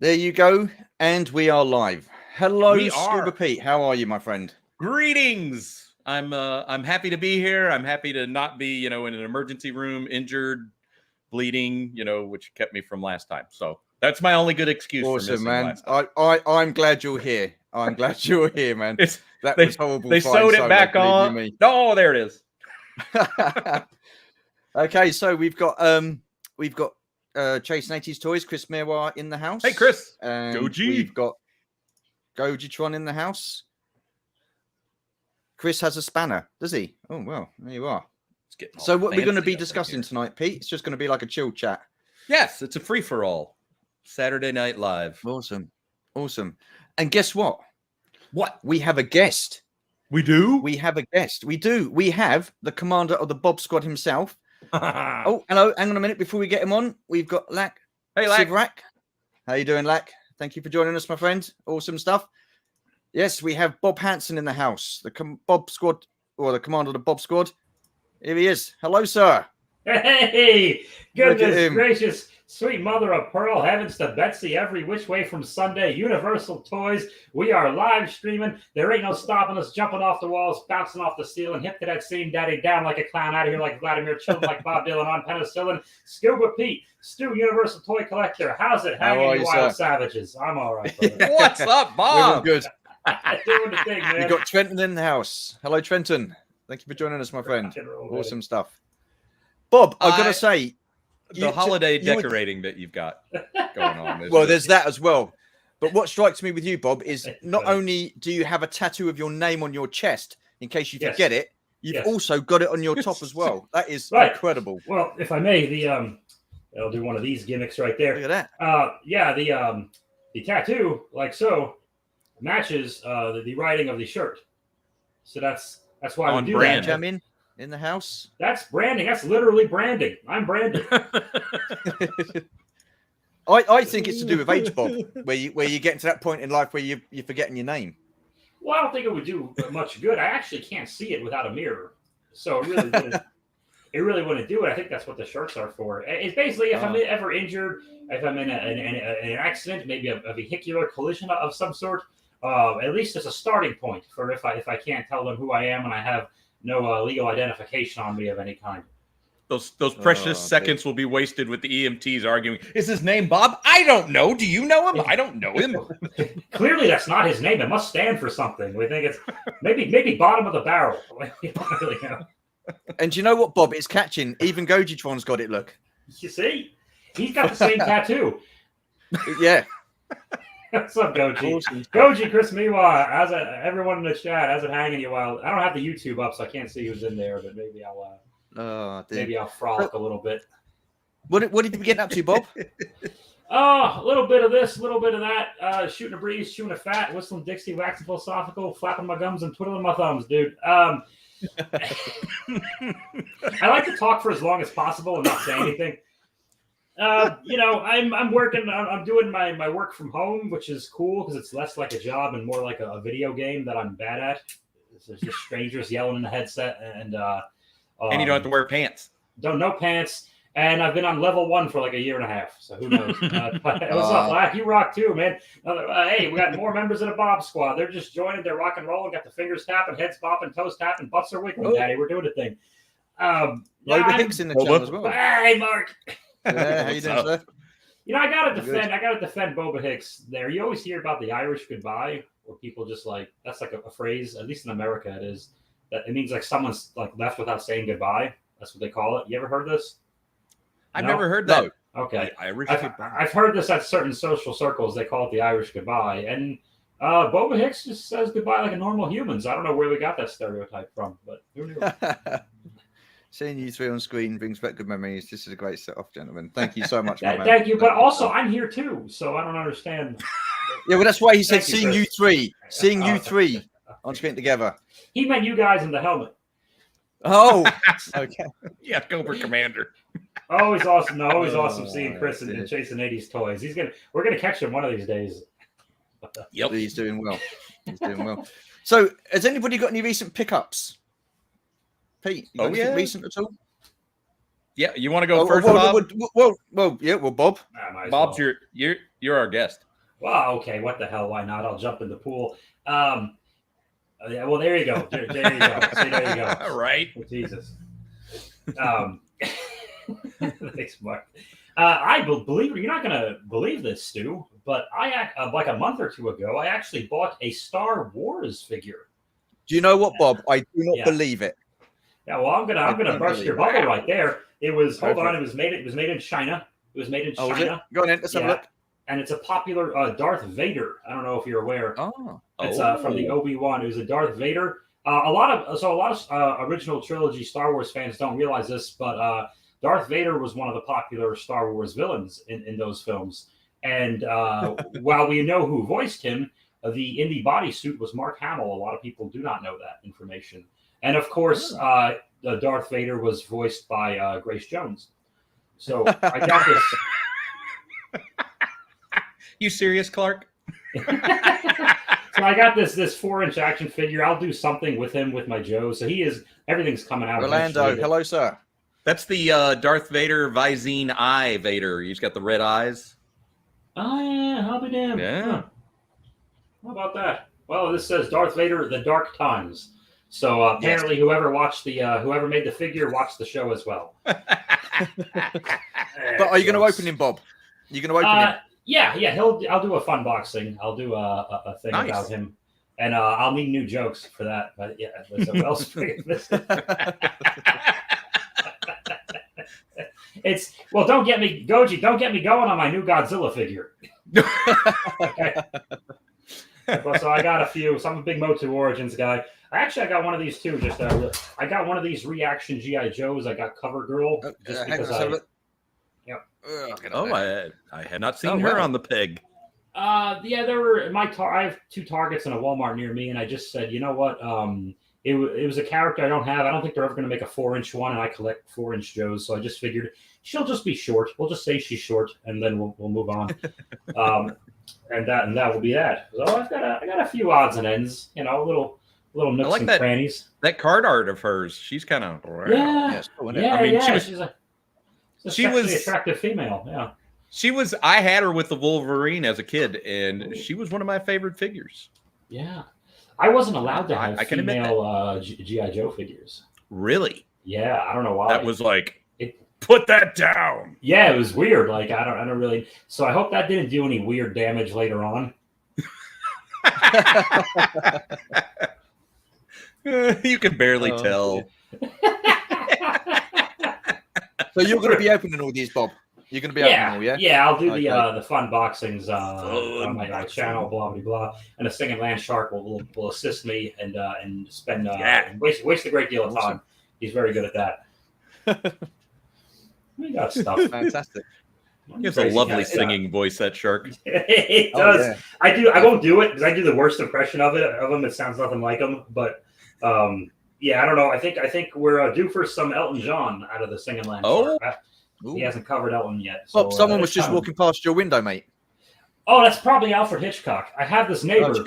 There you go. And we are live. Hello, We Scuba are. Pete. How are you, my friend? Greetings. I'm happy to be here. I'm happy to not be, in an emergency room, injured, bleeding, which kept me from last time. So that's my only good excuse for missing man. last time. I'm glad you're here. I'm glad you're here, man. That was horrible. They sewed it back on. Oh, there it is. Okay, so we've got Chase 80s Toys, Chris Miroir in the house. Hey, Chris. And Goji. We've got Gojitron in the house. Chris has a spanner, does he? Oh, well, there you are. So what we're going to be discussing tonight, Pete, it's just going to be like a chill chat. Yes, it's a free-for-all. Saturday Night Live. Awesome. And guess what? What? We have a guest. We do? We have a guest. We do. We have the commander of the Bob Squad himself. Oh, hello. Hang on a minute before we get him on. We've got Lack. Hey, Lack. How you doing, Lack? Thank you for joining us, my friend. Awesome stuff. Yes, we have Bob Hansen in the house, the Bob Squad, or the commander of the Bob Squad. Here he is. Hello, sir. Hey, goodness gracious, sweet mother of pearl, heavens to Betsy, every which way from Sunday, Universal Toys. We are live streaming. There ain't no stopping us, jumping off the walls, bouncing off the ceiling, hip to that scene, daddy, down like a clown, out of here like Vladimir, chilling like Bob Dylan on penicillin. Scuba Pete, Stu, Universal Toy Collector. How's it hanging, you wild savages? I'm all right. What's up, Bob? We're good. Doing the thing, man. You got Trenton in the house. Hello, Trenton. Thank you for joining us, my friend. Awesome stuff. Bob, I've got to say, the holiday decorating that you've got going on. Well, there's that as well. But what strikes me with you, Bob, is not only do you have a tattoo of your name on your chest in case you forget it, you've also got it on your top as well. That is incredible. Well, if I may, I'll do one of these gimmicks right there. Look at that. The tattoo, like so, matches the writing of the shirt. So that's why we do brand. That. In the house. That's branding. That's literally branding. I'm branded. I think it's to do with age, Bob, where you get to that point in life where you're forgetting your name. Well, I don't think it would do much good. I actually can't see it without a mirror, so it really wouldn't do it. I think that's what the shirts are for. It's basically if I'm ever injured, if I'm in an accident, maybe a vehicular collision of some sort. At least it's a starting point for if I can't tell them who I am and I have no legal identification on me of any kind. Those precious seconds will be wasted with the EMTs arguing, is his name Bob? I don't know. Do you know him? I don't know him. Clearly, that's not his name. It must stand for something. We think it's maybe bottom of the barrel. And you know what, Bob? It's catching. Even Gojitron's got it, look. You see? He's got the same tattoo. Yeah. What's up, Goji? Awesome. Goji, Chris Miwa, everyone in the chat, how's it hanging you? Well, I don't have the YouTube up, so I can't see who's in there, but maybe I'll frolic a little bit. What did you get up to, Bob? A little bit of this, a little bit of that. Shooting a breeze, chewing a fat, whistling Dixie, waxing philosophical, flapping my gums and twiddling my thumbs, dude. I like to talk for as long as possible and not say anything. I'm working. I'm doing my work from home, which is cool because it's less like a job and more like a video game that I'm bad at. There's just strangers yelling in the headset, and you don't have to wear pants. No pants, and I've been on level 1 for like a year and a half. So who knows? What's up, Black? You rock too, man. Hey, we got more members of the Bob Squad. They're just joining. They're rock and rolling. Got the fingers tapping, heads bopping, toes tapping, butts are wiggling. Daddy, we're doing a thing. Hicks in the channel as well. Hey, Mark. Yeah, how you doing, sir? I gotta defend Boba Hicks there. You always hear about the Irish goodbye, where people just that's like a phrase, at least in America it is, that it means like someone's like left without saying goodbye. That's what they call it. You ever heard this? I've never heard that. No. Okay. Irish goodbye. I've heard this at certain social circles. They call it the Irish goodbye. And Boba Hicks just says goodbye like a normal human. So I don't know where we got that stereotype from, but who knew? Seeing you three on screen brings back good memories. This is a great set-off, gentlemen. Thank you so much, my man. Thank you. But also, I'm here too, so I don't understand. Yeah, well, that's why he said seeing you three on screen together. He meant you guys in the helmet. Oh, okay. Yeah, Cobra Commander. Always awesome. No, always awesome seeing Chris and chasing 80s toys. We're gonna catch him one of these days. Yep, he's doing well. So, has anybody got any recent pickups? Pete, you got anything recent at all? Yeah, you want to go first, Bob? Well, Bob. Bob's you're our guest. Well, okay, what the hell? Why not? I'll jump in the pool. Yeah, well, there you go. There you go. See, there you go. Right. Oh, Jesus. Thanks, Mark. I believe you're not going to believe this, Stu, but like a month or two ago, I actually bought a Star Wars figure. Do you know what, Bob? I do not believe it. Yeah, well, I'm gonna burst your bubble right there. It was It was made in China. It was made in China. Go on in. Let's have a look. And it's a popular Darth Vader. I don't know if you're aware. It's from the Obi-Wan. It was a Darth Vader. A lot of original trilogy Star Wars fans don't realize this, but Darth Vader was one of the popular Star Wars villains in those films. And while we know who voiced him, the indie bodysuit was Mark Hamill. A lot of people do not know that information. And of course, Darth Vader was voiced by Grace Jones. So I got this. You serious, Clark? So I got this 4-inch action figure. I'll do something with him with my Joe. So everything's coming out. Orlando, hello, sir. That's the Darth Vader Visine Eye Vader. He's got the red eyes. Oh yeah, I'll be damned. Yeah. Huh. How about that? Well, this says Darth Vader: The Dark Times. So apparently, whoever made the figure watched the show as well. But are you going to open him, Bob? You're going to open him? Yeah. I'll do a fun boxing. I'll do a thing about him, and I'll need new jokes for that. But yeah, what else? Don't get me, Goji. Don't get me going on my new Godzilla figure. Okay. So I got a few. So I'm a big MOTU Origins guy. I got one of these too. I got one of these reaction GI Joes. I got Cover Girl. Just because I had not seen her on the peg. There were I have 2 Targets in a Walmart near me, and I just said, you know what? It was a character I don't have. I don't think they're ever going to make a 4-inch one, and I collect 4-inch Joes, so I just figured she'll just be short. We'll just say she's short, and then we'll move on. And that will be that. So I got a few odds and ends, little nooks and crannies. That card art of hers, she's kind of She was attractive female. Yeah. I had her with the Wolverine as a kid, and she was one of my favorite figures. Yeah. I wasn't allowed to have female G.I. Joe figures. Really? Yeah, I don't know why. That was put that down. Yeah, it was weird. I don't really. So I hope that didn't do any weird damage later on. You can barely tell. So you're going to be opening all these, Bob? You're going to be opening all, yeah? Yeah, I'll do the fun boxings on my channel, blah, blah, blah. And the Singing Land Shark will assist me and spend waste a great deal of time. He's very good at that. We got stuff. Fantastic. He has a lovely singing voice, that shark. It does. Yeah. I won't do it because I do the worst impression of him. It sounds nothing like him. But I don't know. I think we're due for some Elton John out of the Singing Land Shark. He hasn't covered Elton yet. So, someone was just walking past your window, mate. Oh, that's probably Alfred Hitchcock. I have this neighbor,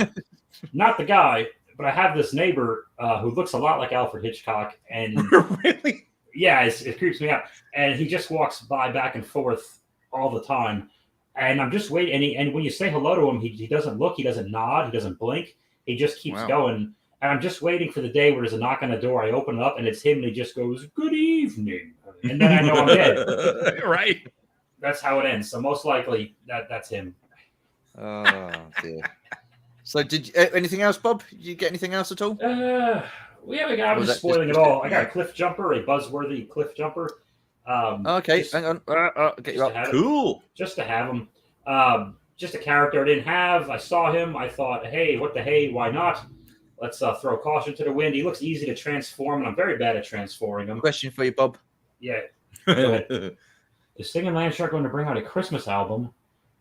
not the guy, but I have this neighbor who looks a lot like Alfred Hitchcock. And really? Yeah, it creeps me out. And he just walks by back and forth all the time. And I'm just waiting. And when you say hello to him, he doesn't look, he doesn't nod, he doesn't blink. He just keeps going. And I'm just waiting for the day where there's a knock on the door. I open it up and it's him and he just goes, "Good evening." And then I know I'm dead. Right. That's how it ends. So most likely that's him. Oh, dear. So did anything else, Bob? Did you get anything else at all? I was spoiling it all. I got a cliff jumper, a buzzworthy cliff jumper. Okay, hang on. I'll get you up. Cool. Just to have him. Just a character I didn't have. I saw him. I thought, hey, what the hey? Why not? Let's throw caution to the wind. He looks easy to transform, and I'm very bad at transforming him. Question for you, Bob. Yeah. Is Singing Land Shark going to bring out a Christmas album?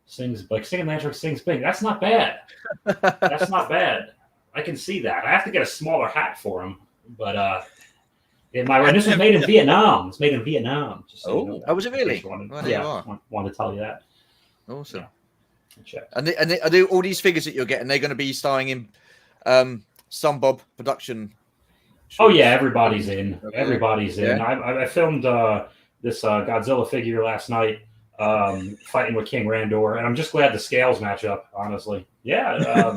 Singing Land Shark sings big. That's not bad. That's not bad. I can see that. I have to get a smaller hat for him, but this was made in Vietnam. It's made in Vietnam. Just so you know. Was it really? Wanted to tell you that. Awesome. Yeah. And they all these figures that you're getting, they're going to be starring in some Bob production. Oh yeah, everybody's in. Okay. Everybody's in. I filmed this Godzilla figure last night. fighting with King Randor, and I'm just glad the scales match up. Honestly, yeah.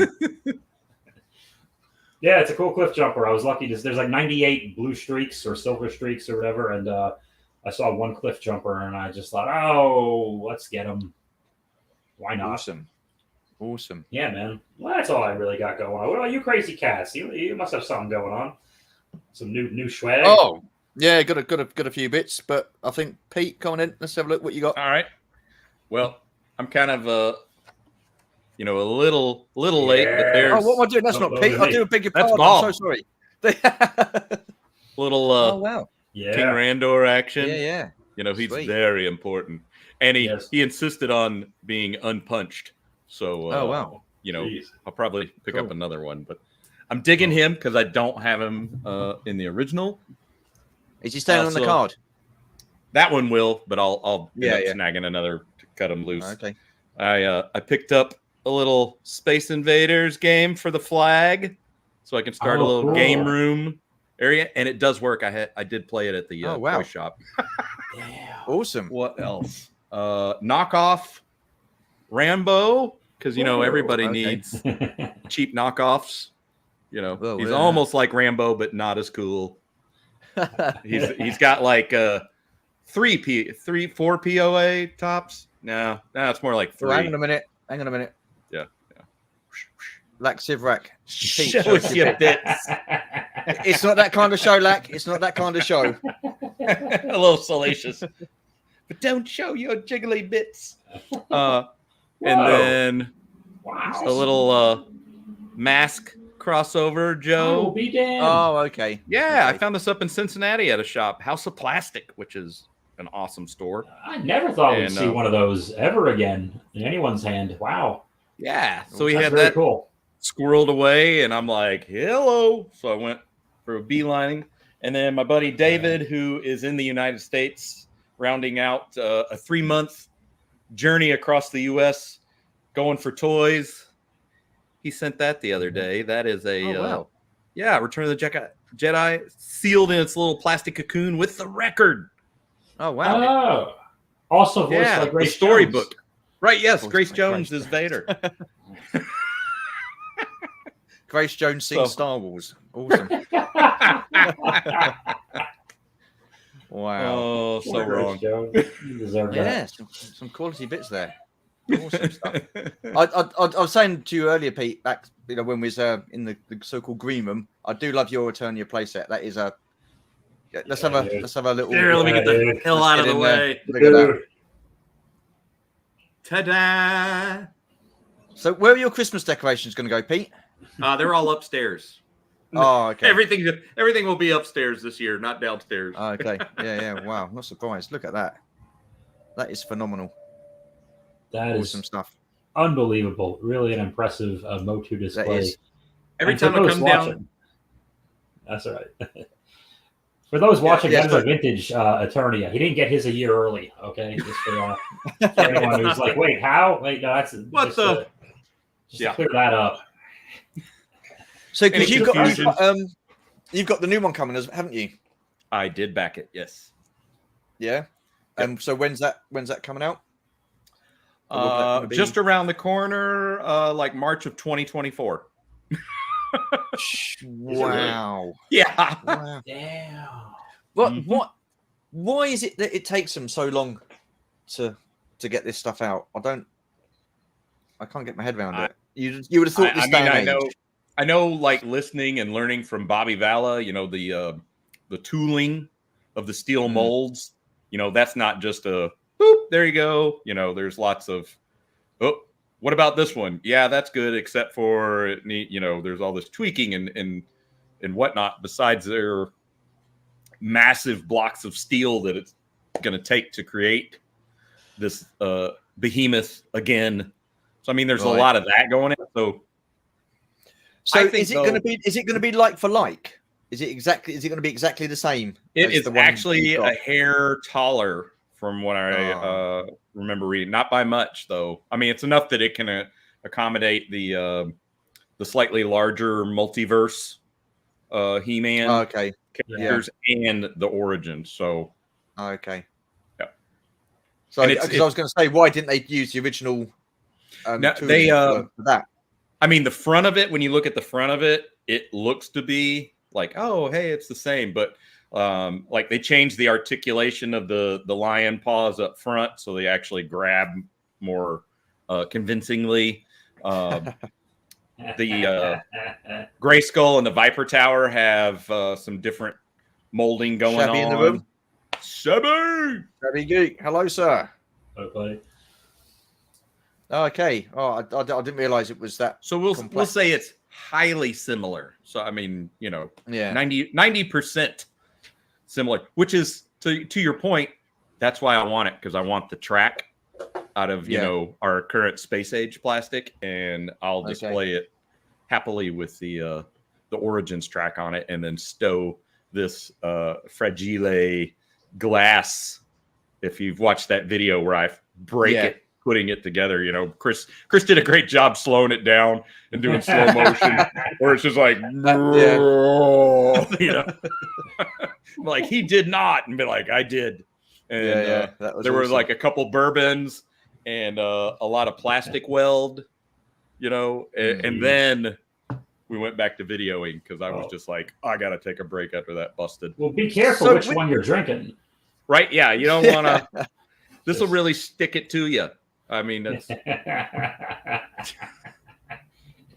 Yeah, it's a cool cliff jumper. I was lucky. There's like 98 blue streaks or silver streaks or whatever, and I saw one cliff jumper, and I just thought, oh, let's get him. Why not? Awesome. Yeah, man. Well, that's all I really got going on. What about you, crazy cats? You must have something going on. Some new swag. Oh, yeah, got a few bits, but I think Pete, come on in. Let's have a look what you got. All right. Well, I'm kind of a little late, but there's Oh, what am I doing? That's not Pete. I do a bigger That's pardon. Bob. I'm so sorry. little oh wow. Yeah. King Randor action. Yeah. He's Sweet. very important, and he Yes. he insisted on being unpunched. So Oh wow. Jeez. I'll probably pick up Cool. another one, but I'm digging him because I don't have him in the original. Is he staying on the Also- card? That one will, but I'll end up Yeah. snagging another to cut him loose. Okay. I picked up a little Space Invaders game for the flag, so I can start a Oh, little cool. game room area, and it does work. I did play it at the Oh, wow. toy shop. Yeah. Awesome. What else? Knockoff Rambo, because everybody okay. needs cheap knockoffs. Oh, He's yeah. almost like Rambo, but not as cool. He's got like 4 POA tops. No, it's more like 3. Oh, hang on a minute. Yeah. Lack Sivrak. Pete, Show show us us your your bits. It's not that kind of show, Lack. It's not that kind of show. A little salacious, but don't show your jiggly bits. And then Wow. a little mask crossover, Oh, Joe. be damned. Oh, okay. Yeah, Okay. I found this up in Cincinnati at a shop, House of Plastic, which is an awesome store. I never thought we'd And, see one of those ever again in anyone's hand. Wow. Yeah, so he That's had very that cool. squirreled away, and I'm like, hello. So I went for a beelining. And then my buddy David, who is in the United States, rounding out a 3-month journey across the U.S., going for toys. He sent that the other day. That is a Oh, wow. Return of the Jedi, sealed in its little plastic cocoon with the record. Oh, wow. Oh. Also voiced by The Grace storybook. Jones. Right, yes, Voiced Grace by Jones Grace is Vader. Grace Jones sings So- Star Wars. Awesome. Wow. Oh, so Poor Grace wrong. Jones. You deserve that. Yeah, some quality bits there. Awesome stuff. I was saying to you earlier, Pete, back when we was in the so-called green room. I do love your Eternia playset. That is a. Let's have a little. Here, let me get the Yeah, hell let's out of get the in there. way. Look at that. Dude. Ta-da! So, where are your Christmas decorations going to go, Pete? They're all upstairs. Oh, okay. Everything will be upstairs this year, not downstairs. Oh, okay. Yeah. Wow. Not surprised. Look at that. That is phenomenal. That Awesome is stuff. unbelievable. Really an impressive MOTU display. is. Every And for time I those come watching- down, That's all right. For those watching, yeah, that's a vintage Eternia. He didn't get his a year early. Okay, just for anyone who's like, "Wait, how?" Wait, no, that's What just, the- just Yeah. to clear that up. So, because Any confusion? you've got the new one coming, haven't you? I did back it. Yes. Yeah. So when's that coming out? Or what's that gonna be? Just around the corner, like March of 2024. Wow. Yeah. Wow. Damn. What? Why is it that it takes them so long to get this stuff out? I can't get my head around it. You would have thought this day and age. I know, like listening and learning from Bobby Valla, the tooling of the steel molds. That's not just a boop, there you go. There's lots of what about this one? Yeah, that's good, except for there's all this tweaking and whatnot. Besides their massive blocks of steel that it's going to take to create this behemoth again. So I mean, there's a lot of that going in. So is it going to be like for like? Is it going to be exactly the same? It as is the one actually you've got? a hair taller from what I remember reading. Not by much, though. I mean, it's enough that it can accommodate the slightly larger multiverse He-Man characters and the Origins. So okay. Yeah. So because I was going to say, why didn't they use the original? No, they for that. I mean, the front of it. When you look at the front of it, it looks to be like, oh, hey, it's the same. But like they changed the articulation of the lion paws up front, so they actually grab more convincingly. The Gray Skull and the Viper Tower have some different molding going Shabby on. in the room. Shabby Geek. Hello, sir. Hello, buddy. Okay. Oh, I didn't realize it was that. So we'll say it's highly similar. So I mean, you know, yeah, 90% similar, which is to your point. That's why I want it, because I want the track out of you know our current space age plastic, and I'll display it happily with the Origins track on it, and then stow this fragile glass. If you've watched that video where I break it putting it together, you know, Chris did a great job slowing it down and doing slow motion, where it's just like, you know, like he did not, and be like, I did. And there were like a couple bourbons and a lot of plastic weld, you know, and then we went back to videoing because I was just like, I got to take a break after that busted. Well, be careful which one you're drinking. Right? Yeah, you don't want to. This will really stick it to you. I mean, that's.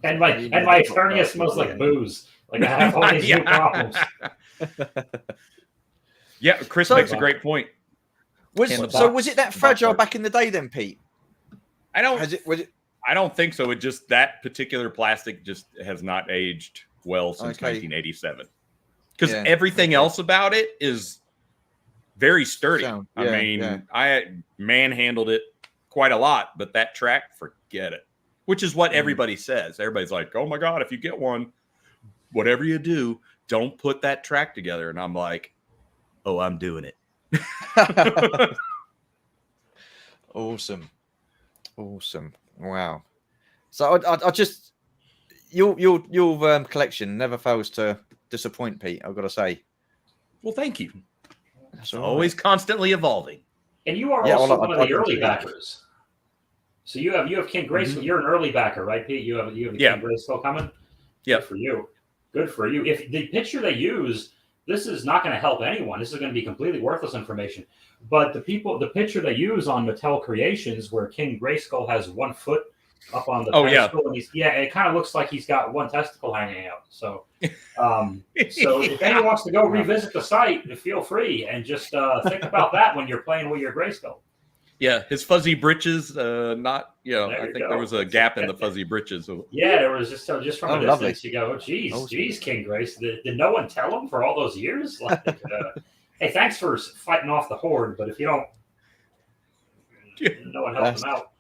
and my Eternia smells like booze. Like I have all these new problems. Yeah, Chris makes a great point. Was it that fragile back in the day then, Pete? I don't think so. It just, that particular plastic just has not aged well since 1987. Because everything else about it is very sturdy. I manhandled it quite a lot, but that track, forget it. Which is what everybody says. Everybody's like, oh my God, if you get one, whatever you do, don't put that track together. And I'm like, oh, I'm doing it. Awesome. Wow. So I just your collection never fails to disappoint, Pete. I've got to say. Well, thank you. It's always constantly evolving. And you are also one of the early backers. So you have King Grayskull. You're an early backer, right, Pete? You have King Grayskull coming. Yeah, Good for you. Good for you. If the picture they use, this is not going to help anyone. This is going to be completely worthless information. But the picture they use on Mattel Creations, where King Grayskull has 1 foot up on the pedestal, and it kind of looks like he's got one testicle hanging out. So, so if anyone wants to go revisit the site, feel free, and just think about that when you're playing with your Grayskull. Yeah, his fuzzy britches, I think there was a gap in the fuzzy britches. Yeah, there was just from a distance, you go, geez, King Grace. Did no one tell him for all those years? Like, hey, thanks for fighting off the horde, but if you don't, no one helped him out.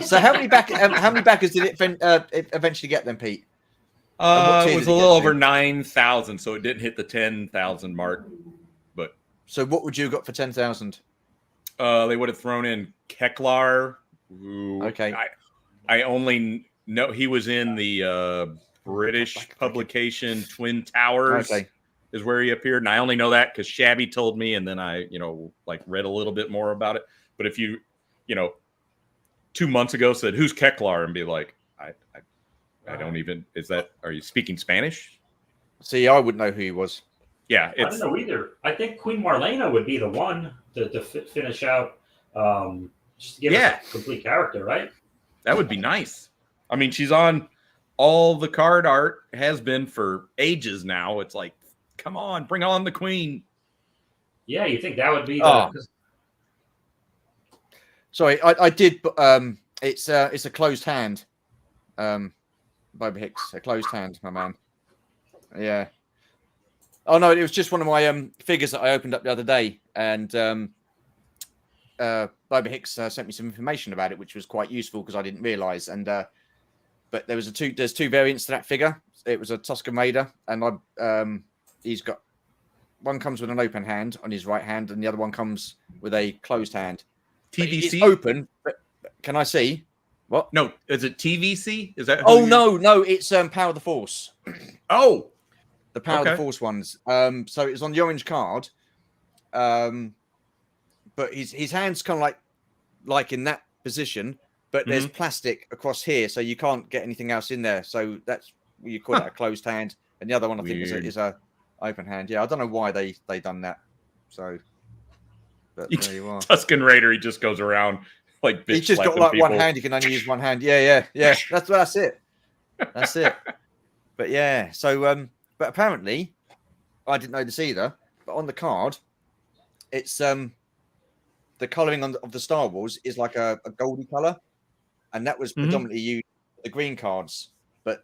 So how many backers did it eventually get then, Pete? It was a little over 9,000, so it didn't hit the 10,000 mark. But so what would you have got for 10,000? They would have thrown in Keklar. I only know he was in the British publication Twin Towers is where he appeared, and I only know that because Shabby told me, and then I read a little bit more about it. But if you 2 months ago said who's Keklar and be like, I don't even, are you speaking Spanish? See, I wouldn't know who he was. Yeah, I don't know either. I think Queen Marlena would be the one to finish out, just to give us a complete character, right? That would be nice. I mean, she's on all the card art, has been for ages now. It's like, come on, bring on the Queen. Yeah, you think that would be Sorry, I did. It's a closed hand. Bob Hicks, a closed hand, my man. Yeah. Oh no, it was just one of my figures that I opened up the other day, and Bob Hicks sent me some information about it, which was quite useful because I didn't realise. And but there's two variants to that figure. It was a Tusker Maida, and he's got one comes with an open hand on his right hand, and the other one comes with a closed hand. TVC it's open, but can I see? What? No, is it TVC? Is that? No, it's Power of the Force. Oh, the Power of the Force ones. So it's on the orange card. But but his hands kind of like in that position, but there's plastic across here, so you can't get anything else in there. So that's you call that a closed hand, and the other one I think is a open hand. Yeah, I don't know why they done that. So, but there you are. Tusken Raider, he just goes around like bitch He's just got like one hand. You can only use one hand. Yeah. That's it. That's it. But yeah, so but apparently, I didn't know this either. But on the card, it's the colouring of the Star Wars is like a goldy colour, and that was predominantly used for the green cards. But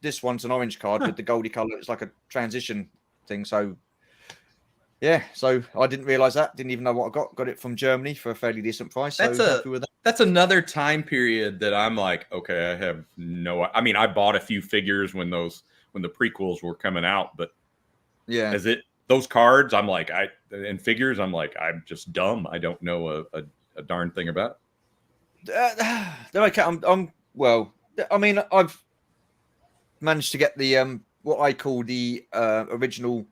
this one's an orange card with the goldy colour. It's like a transition thing. So yeah, so I didn't realise that. Didn't even know what I got. Got it from Germany for a fairly decent price. So happy with that. That's another time period that I'm like, okay, I have no. I mean, I bought a few figures when the prequels were coming out, but yeah, those cards, I'm like, and figures, I'm like, I'm just dumb. I don't know a darn thing about it. They're okay. I'm well. I mean, I've managed to get the what I call the original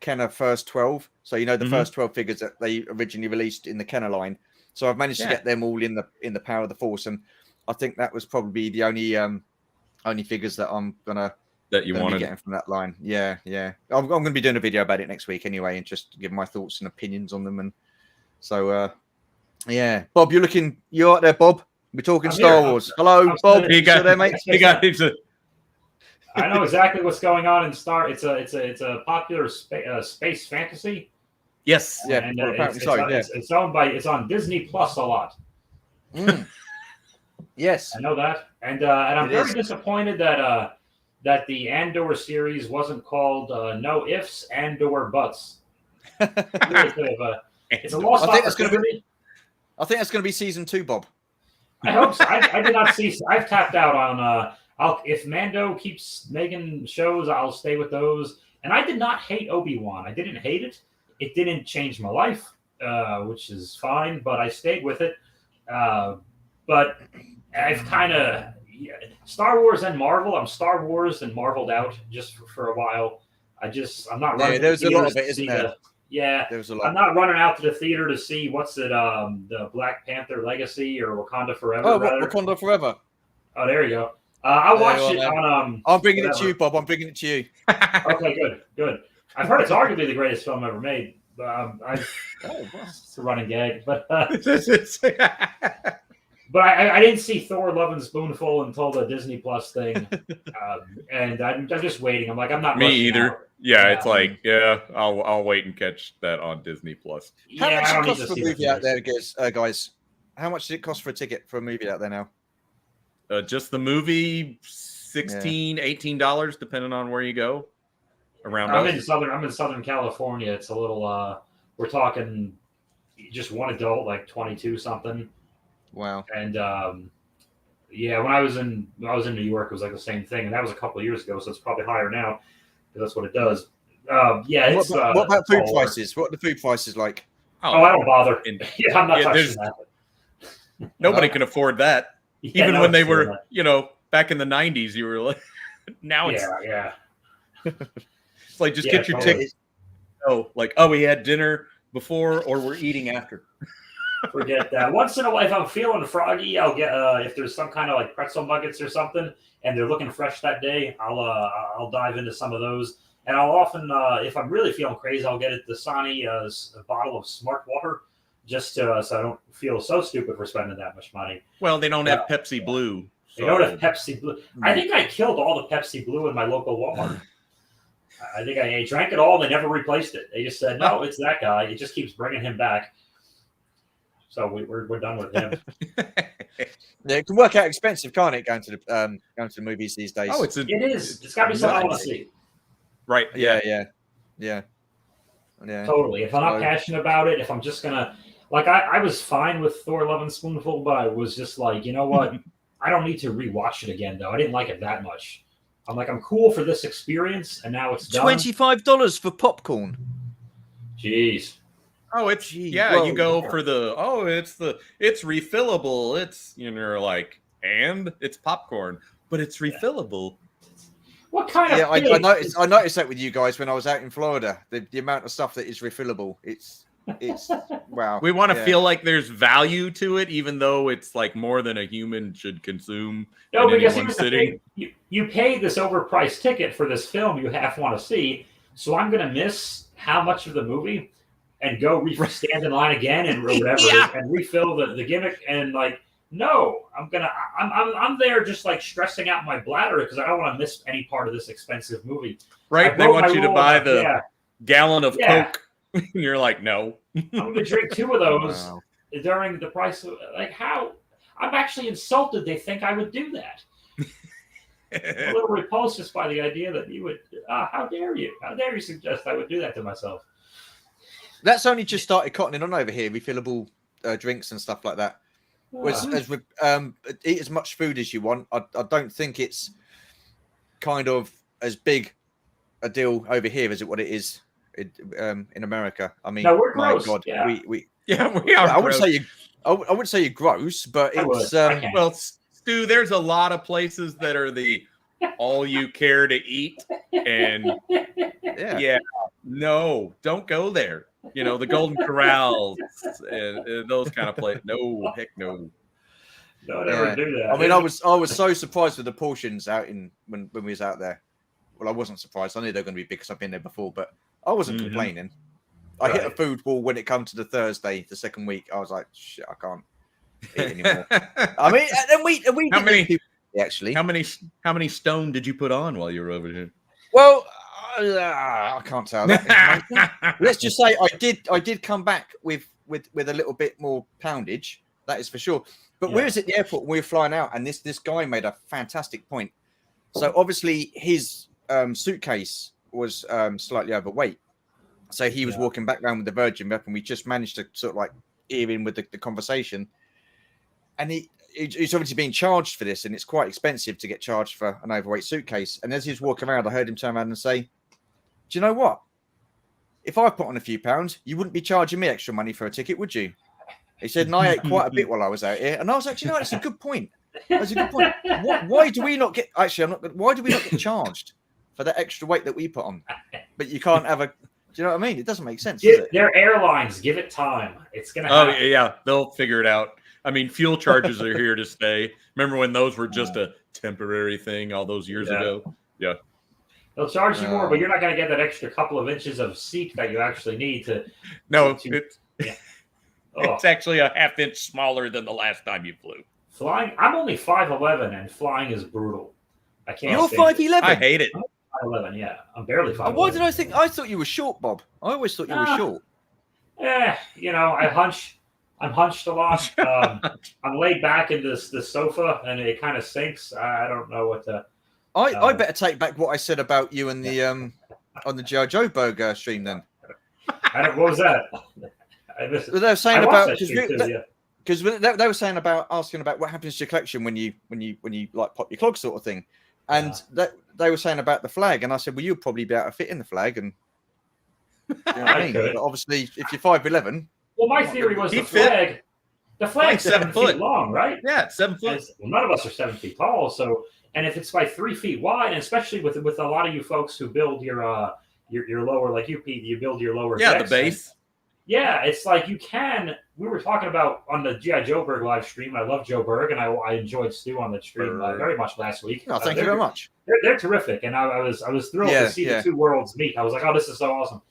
Kenner first 12. So the first 12 figures that they originally released in the Kenner line. So I've managed to get them all in the Power of the Force, and I think that was probably the only figures that I'm gonna be getting from that line. Yeah. I'm going to be doing a video about it next week anyway, and just give my thoughts and opinions on them. And so, yeah, Bob, you're out there, Bob. We're talking Star Wars. Hello, Bob. You got there, mate. I know exactly what's going on in Star. It's a popular space fantasy. Yes. Yeah. And it's on Disney Plus a lot. Yes, I know that, and I'm very disappointed that the Andor series wasn't called No Ifs, Andor Buts. It's a lost opportunity. I think that's going to be season 2, Bob. I hope so. I did not see. I've tapped out on. If Mando keeps making shows, I'll stay with those. And I did not hate Obi-Wan. I didn't hate it. It didn't change my life, which is fine. But I stayed with it. But I've kind of Star Wars and Marvel. I'm Star Wars and Marveled out just for a while. I'm not running. Yeah, there's a lot of it, isn't there? There's a lot. I'm not running out to the theater to see the Black Panther Legacy or Wakanda Forever. Oh, Wakanda Forever. Oh, there you go. I'll watch it on. I'm bringing it to you, Bob. I'm bringing it to you. Okay, good. I've heard it's arguably the greatest film ever made. It's a running gag, but but I didn't see Thor: Love and Spoonful until the Disney Plus thing, and I'm just waiting. I'm like, I'm not. Me either. Yeah, it's like, I'll wait and catch that on Disney Plus. How much does it cost for a movie out there, guys? How much does it cost for a ticket for a movie out there now? Just the movie, $16, $18, depending on where you go. I'm in Southern California. It's a little. We're talking just one adult, like 22 something. Wow. And when I was in New York, it was like the same thing, and that was a couple of years ago, so it's probably higher now because that's what it does. It's, what about food prices? What are the food prices like? Oh, I don't bother. I'm not touching that. Nobody can afford that. Even when they were, back in the 90s, you were like, now it's it's like just get your ticket. We had dinner before or we're eating after. Forget that. Once in a while, if I'm feeling froggy, I'll get if there's some kind of like pretzel nuggets or something, and they're looking fresh that day, I'll dive into some of those. And I'll often, if I'm really feeling crazy, I'll get at the Dasani a bottle of Smart Water, just so I don't feel so stupid for spending that much money. Well, they don't have Pepsi Blue. So. They don't have Pepsi Blue. I think I killed all the Pepsi Blue in my local Walmart. I think I drank it all, and they never replaced it. They just said, no, it's that guy. It just keeps bringing him back. So we're done with him. Yeah, it can work out expensive, can't it? Going to the movies these days. Oh, it is. It's got to be something I want to see. Right. Yeah. Totally. If I'm not passionate about it, if I'm just gonna I was fine with Thor: Love and Spoonful, but I was just like, you know what? I don't need to rewatch it again, though. I didn't like it that much. I'm cool for this experience, and now it's done. $25 for popcorn. Jeez. Oh, it's you go for it's refillable. It's and it's popcorn, but it's refillable. What kind of I noticed that with you guys when I was out in Florida. The amount of stuff that is refillable. It's It's wow. We want to feel like there's value to it, even though it's like more than a human should consume. No, because one here's the sitting. thing. You pay this overpriced ticket for this film you half want to see, so I'm going to miss how much of the movie and go stand in line again and whatever and refill the gimmick and like no, I'm there just like stressing out my bladder because I don't want to miss any part of this expensive movie. Right? They want you to buy the gallon of Coke. And you're like, no. I'm going to drink 2 of those during the price of like how I'm actually insulted. They think I would do that. A little repulsed by the idea that you would. How dare you? How dare you suggest I would do that to myself? That's only just started cottoning on over here. Refillable drinks and stuff like that. Eat as much food as you want. I don't think it's kind of as big a deal over here as what it is in America. I mean, no, we're my gross. God, yeah. we are. I wouldn't say you're gross, but it's well, Stu, there's a lot of places that are the all you care to eat, and no, don't go there. You know, the Golden Corrals and those kind of places. No, heck no. Don't ever do that. I mean, I was so surprised with the portions out when we was out there. Well, I wasn't surprised. I knew they were going to be big because I've been there before, but I wasn't complaining. I hit a food wall when it comes to the Thursday, the second week. I was like, shit, I can't eat anymore. I mean, and we how many people, actually? How many stone did you put on while you were over here? Well, I can't tell that. Let's just say I did come back with a little bit more poundage. That is for sure. But we was at the airport when we were flying out, and this guy made a fantastic point. So obviously his suitcase was slightly overweight. So he was walking back around with the Virgin Rep, and we just managed to sort of like ear in with the conversation. And he's obviously being charged for this, and it's quite expensive to get charged for an overweight suitcase. And as he was walking around, I heard him turn around and say, "Do you know what? If I put on a few pounds, you wouldn't be charging me extra money for a ticket, would you?" He said, "And I ate quite a bit while I was out here." And I was like, "You know, that's a good point. That's a good point. Why do we not get? Actually, why do we not get charged for that extra weight that we put on? But you can't have a. Do you know what I mean? It doesn't make sense. Does it? They're airlines. Give it time. It's gonna. happen. Yeah, they'll figure it out. I mean, fuel charges are here to stay. Remember when those were just a temporary thing all those years ago? Yeah. They'll charge you more, but you're not going to get that extra couple of inches of seat that you actually need to. No, it's actually a half inch smaller than the last time you flew. Flying, I'm only 5'11", and flying is brutal. I can't. You're 5'11". I hate it. 5'11", yeah. I'm barely 5'11". Why did I think? I thought you were short, Bob. I always thought you were short. You know, I'm hunched a lot. I'm laid back in the sofa, and it kind of sinks. I don't know what to. I better take back what I said about you and the on the G.I. Joe burger stream then. What was that? I missed it. They were saying about because they were saying about asking about what happens to your collection when you like pop your clog sort of thing, and they were saying about the flag, and I said, well, you'd probably be able to fit in the flag, and you know what I mean. But obviously, if you're 5'11". Well, my theory was the flag's 7 feet long, right? Yeah, 7 foot. Well, none of us are 7 feet tall, so and if it's like 3 feet wide, and especially with a lot of you folks who build your lower, like you, Pete, you build your lower decks, the base. Yeah, it's like you can. We were talking about on the G.I. Joe Berg live stream. I love Joe Berg, and I enjoyed Stu on the stream very much last week. Oh, thank you very much. They're terrific, and I was thrilled to see the two worlds meet. I was like, oh, this is so awesome.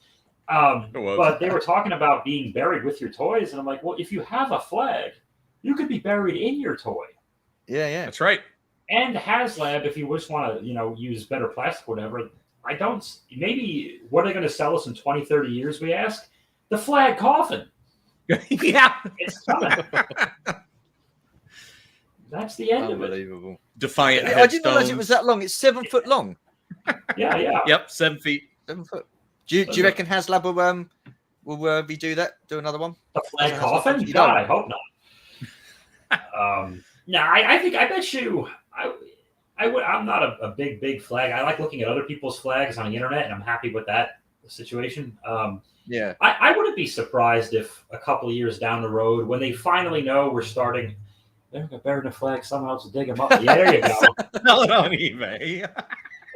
But they were talking about being buried with your toys, and I'm like, well, if you have a flag, you could be buried in your toy. Yeah, that's right. And HasLab, if you just want to, use better plastic, whatever. Maybe what are they going to sell us in 20, 30 years? We ask the flag coffin. Yeah, it's coming. That's the end of it. Unbelievable. Defiant. I didn't realize it was that long. It's 7 foot long. Yeah. Yep, 7 feet. 7 foot. Do you reckon HasLab will redo that? Do another one? The flag coffin? God, I hope not. No, I bet you. I'm not a big flag. I like looking at other people's flags on the internet, and I'm happy with that situation. Yeah. I wouldn't be surprised if a couple of years down the road, when they finally know we're starting, they're going to bury the flag, someone else will dig them up. Yeah, there you go. Sell it on eBay.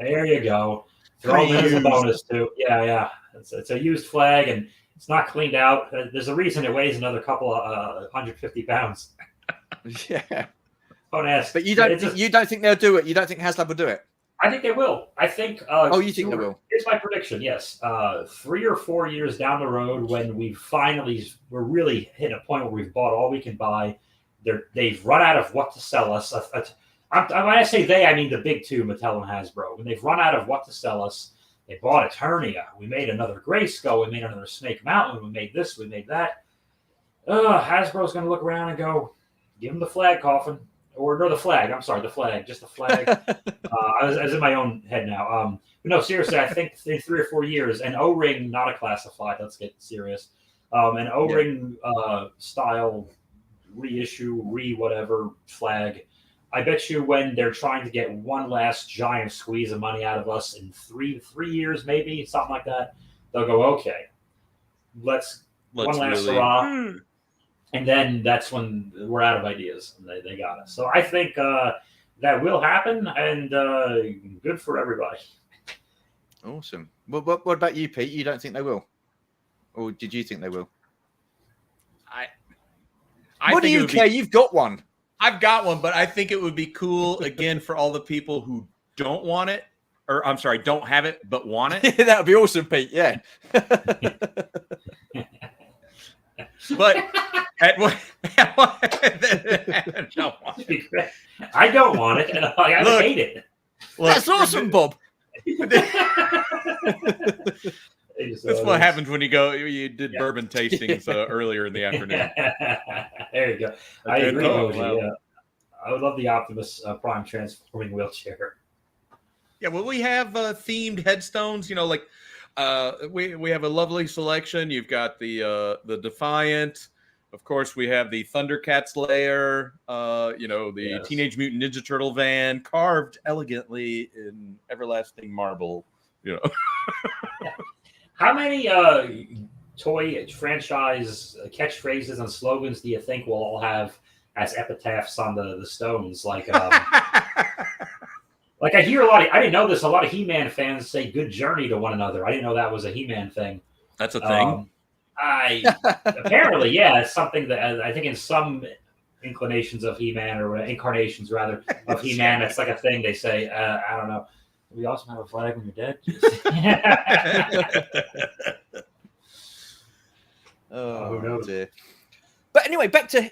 There you go. Throw them in as a bonus too. Yeah. It's a used flag, and It's not cleaned out. There's a reason it weighs another couple of 150 pounds. Yeah. Don't ask. But you don't think they'll do it? You don't think HasLab will do it? I think they will. I think. You think they will? Here's my prediction. Yes, 3 or 4 years down the road, when we're really hitting a point where we've bought all we can buy, they've run out of what to sell us. When I say they, I mean the big two, Mattel and Hasbro. When they've run out of what to sell us, they bought Eternia. We made another Grayskull. We made another Snake Mountain. We made this. We made that. Hasbro's going to look around and go, give them the flag coffin. Or the flag. I'm sorry, the flag. Just the flag. I was in my own head now. But no, seriously, I think in 3 or 4 years, an O-ring, not a classified. Let's get serious. An O-ring style reissue, whatever flag. I bet you when they're trying to get one last giant squeeze of money out of us in 3 years, maybe something like that, they'll go, okay, let's one last hurrah. And then that's when we're out of ideas. And they got us. So I think that will happen, and good for everybody. Awesome. What about you, Pete? You don't think they will? Or did you think they will? What do you care? You've got one. I've got one, but I think it would be cool, again, for all the people who don't want it, or I'm sorry, don't have it, but want it. That would be awesome, Pete. Yeah. But I don't want it, and I hate it. That's awesome, Bob. That's what happens when you did bourbon tastings earlier in the afternoon. There you go. I agree, Moji. Yeah. I would love the Optimus Prime transforming wheelchair. Yeah, well, we have themed headstones. Like we have a lovely selection. You've got the Defiant. Of course, we have the Thundercats lair. The Teenage Mutant Ninja Turtle van, carved elegantly in everlasting marble. How many toy franchise catchphrases and slogans do you think we'll all have as epitaphs on the stones? Like I hear a lot of, I didn't know this, a lot of He-Man fans say good journey to one another. I didn't know that was a He-Man thing. That's a thing? Apparently, yeah, it's something that I think in some inclinations of He-Man, or incarnations rather, of He-Man, it's like a thing they say. I don't know. We also have a flag when you're dead. Who knows? Dear. But anyway, back to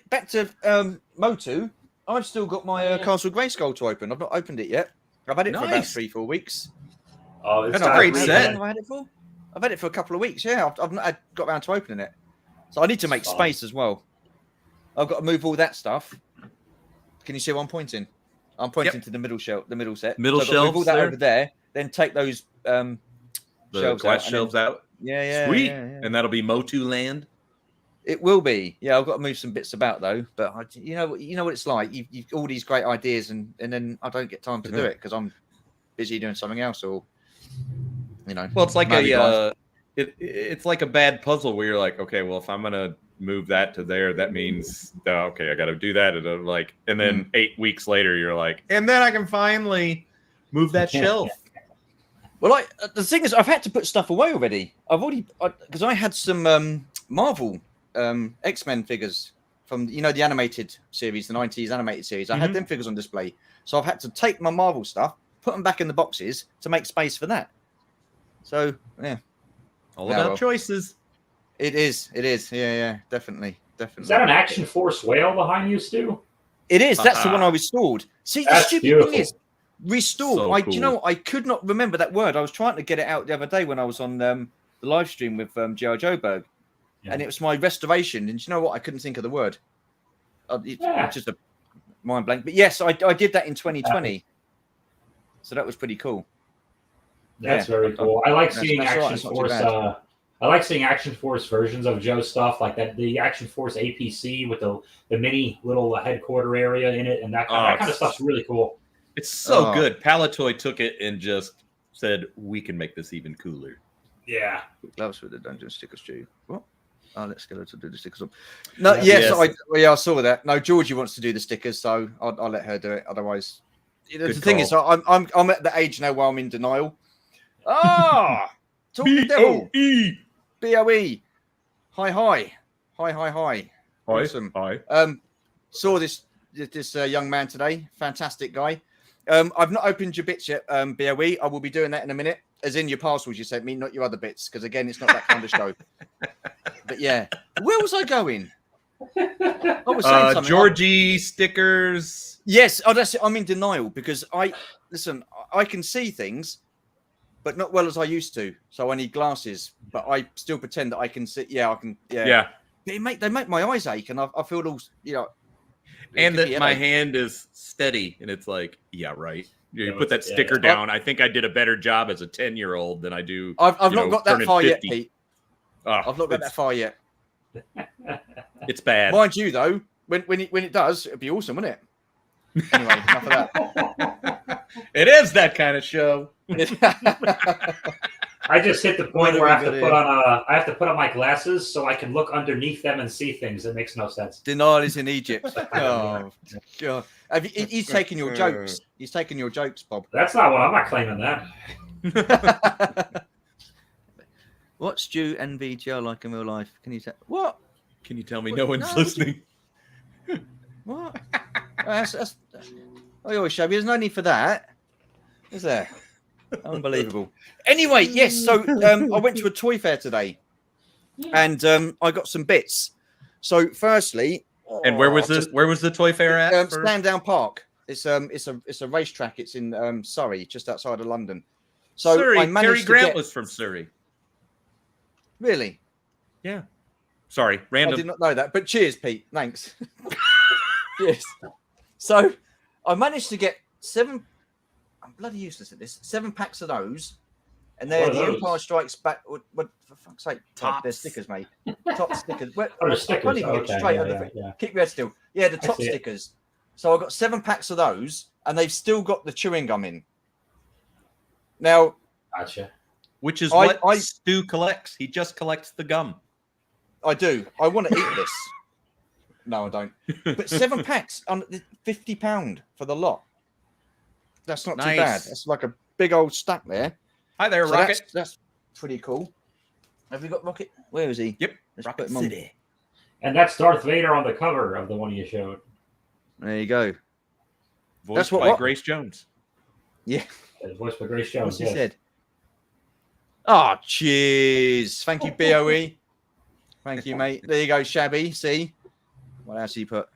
MOTU. I've still got my Castle Grayskull to open. I've not opened it yet. I've had it for about 3-4 weeks. Oh, it's a great set. I've had it for. I've had it for a couple of weeks. Yeah, I've not got around to opening it, so I need to make space as well. I've got to move all that stuff. Can you see what I'm pointing? I'm pointing to the middle shelf, the middle set. Middle shelves. Move all that over there. Then take those the glass shelves out. Yeah. Sweet. Yeah. And that'll be MOTU land. It will be. Yeah, I've got to move some bits about though. But you know what it's like. You've all these great ideas, and then I don't get time to do it because I'm busy doing something else, or Well, it's like it's like a bad puzzle where you're like, okay, well, if I'm gonna move that to there, that means okay, I got to do that, and then 8 weeks later, you're like, and then I can finally move that shelf. Well, the thing is, I've had to put stuff away already. Because I had some Marvel X-Men figures from the animated series, the 90s animated series. I had them figures on display, so I've had to take my Marvel stuff, put them back in the boxes to make space for that. So yeah, all about choices. It is. Yeah, definitely. Is that an Action Force whale behind you, Stu? It is. That's the one I restored. See, the stupid thing is, restored. So cool. You know, I could not remember that word. I was trying to get it out the other day when I was on the live stream with J.R. Joberg, and it was my restoration. And you know what? I couldn't think of the word. It's just a mind blank. But yes, I did that in 2020. So that was pretty cool. That's very cool. I like seeing Action Force. I like seeing Action Force versions of Joe's stuff, like that. The Action Force APC with the mini little headquarter area in it, and that kind of stuff's really cool. It's so good. Palatoy took it and just said, "We can make this even cooler." Yeah. Gloves with the dungeon stickers, Stu. What? Oh, let's get her to do the stickers. No, yes. I saw that. No, Georgie wants to do the stickers, so I'll let her do it. Otherwise, the thing is, I'm at the age now where I'm in denial. Talk the devil. BOE. Hi. Awesome. Hi. Saw this young man today. Fantastic guy. I've not opened your bits yet, BOE. I will be doing that in a minute. As in your parcels you sent me, not your other bits, because again, it's not that kind of show. But yeah, where was I going? I was saying something. Georgie stickers. Yes, that's it. I'm in denial because I can see things, but not well as I used to. So I need glasses, but I still pretend that I can see. Yeah, I can. Yeah. They make my eyes ache, and I feel all And that my hand is steady, and it's like, yeah, right. You put that sticker down. I think I did a better job as a 10-year-old than I do. I've not got that far 50. yet, Pete. I've not got that far yet. It's bad. Mind you, though, when it does, it'd be awesome, wouldn't it? Anyway, enough of that. It is that kind of show. I just hit the point where I have to put on my glasses so I can look underneath them and see things. It makes no sense. Denial is in Egypt. Oh God! He's taking your jokes. He's taking your jokes, Bob. That's not what I'm not claiming that. What's Stu and VGR like in real life? Can you tell? What? Can you tell me no one's listening? What? That's oh, Shabby. There's no need for that, is there? Unbelievable. Anyway, yes. So I went to a toy fair today, and I got some bits. So, firstly, and where was this? Where was the toy fair at? Sandown Park. It's a racetrack. It's in Surrey, just outside of London. So Surrey. I managed Cary Grant was from Surrey. Really? Yeah. Sorry, random. I did not know that, but cheers, Pete. Thanks. Yes. So I managed to get 7. I'm bloody useless at this. 7 packs of those, and they're the Empire Strikes Back. What for fuck's sake? They're stickers, mate. Top stickers. Stickers. I can't even get straight. Keep your head still. Yeah, the top stickers. So I got 7 packs of those, and they've still got the chewing gum in. Now, gotcha. Which is what Stu collects. He just collects the gum. I do. I want to eat this. No, I don't. But 7 packs on £50 for the lot. That's not too bad. That's like a big old stack there. Hi there, so Rocket. That's pretty cool. Have we got Rocket? Where is he? Yep. Let's Rocket put him City. And that's Darth Vader on the cover of the one you showed. There you go. Voiced by Grace Jones. Yeah. Voiced by Grace Jones. What's he said? Oh, cheers. Thank you, BOE. Thank you, mate. There you go, Shabby. See? What else did he put?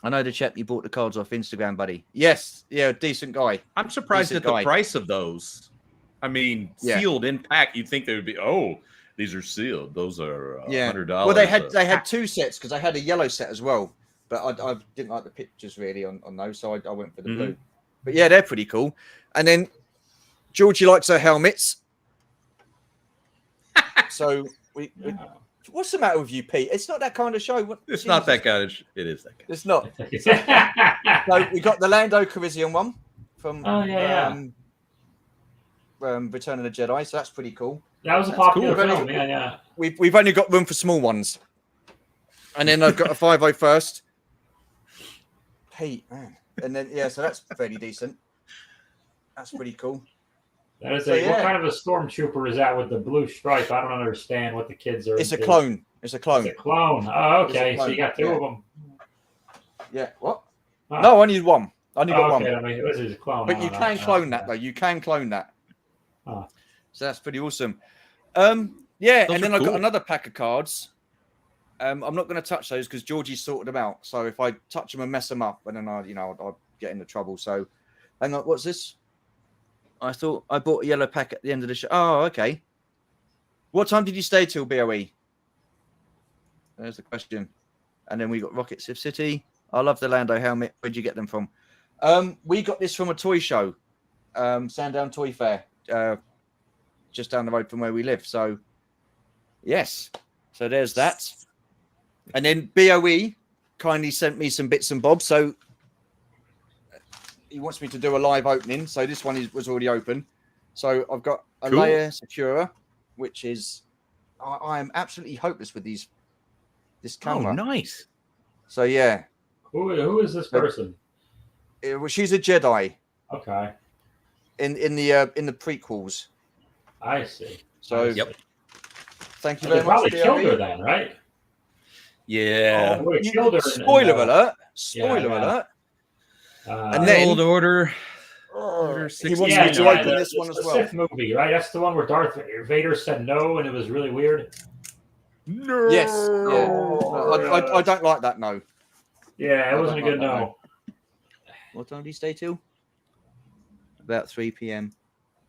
I know the chap you bought the cards off Instagram, buddy. Yes. Yeah, decent guy. I'm surprised at the price of those. I mean, sealed in pack, you'd think they would be, these are sealed. Those are $100. Well, they had 2 sets because I had a yellow set as well. But I didn't like the pictures really on those, so I went for the blue. But yeah, they're pretty cool. And then Georgie likes her helmets. So what's the matter with you, Pete? It's not that kind of show. It's not that kind of. It is that kind. It's not. So we got the Lando Calrissian one from Return of the Jedi. So that's pretty cool. That was a popular film. Yeah. We've only got room for small ones. And then I've got a 501st. Pete, man. And then so that's fairly decent. That's pretty cool. That is what kind of a stormtrooper is that with the blue stripe? I don't understand what the kids are. It's a clone. It's a clone. It's a clone. Oh, okay. So you got 2 of them. Yeah. What? Oh. No, I need one. I only got one. I mean, this is a clone. But you can clone that, though. You can clone that. Oh. So that's pretty awesome. And then I've got cool. another pack of cards. I'm not going to touch those because Georgie sorted them out. So if I touch them and mess them up, and then I'll get into trouble. So, hang on, what's this? I thought I bought a yellow pack at the end of the show. Oh, okay. What time did you stay till, BOE? There's the question. And then we got Rocket City. I love the Lando helmet. Where'd you get them from? We got this from a toy show, Sandown Toy Fair, just down the road from where we live. So, yes. So there's that. And then BOE kindly sent me some bits and bobs. So he wants me to do a live opening. So this one was already open. So I've got a Leia Secura, which is I am absolutely hopeless with this camera. Oh, nice. So yeah. Who is this person? She's a Jedi. Okay. In the prequels. I see. So Thank you They very much. probably killed her BOE. then, right? Yeah. Oh, they killed her. Spoiler alert! Spoiler alert! And then Old Order. he wants yeah, me to open this one as the well. Sith movie, right? That's the one where Darth Vader said no, and it was really weird. No. Yes. Yeah. I don't like that. No. Yeah, it I wasn't a don't good like that, no. What time did he stay till? About 3 p.m.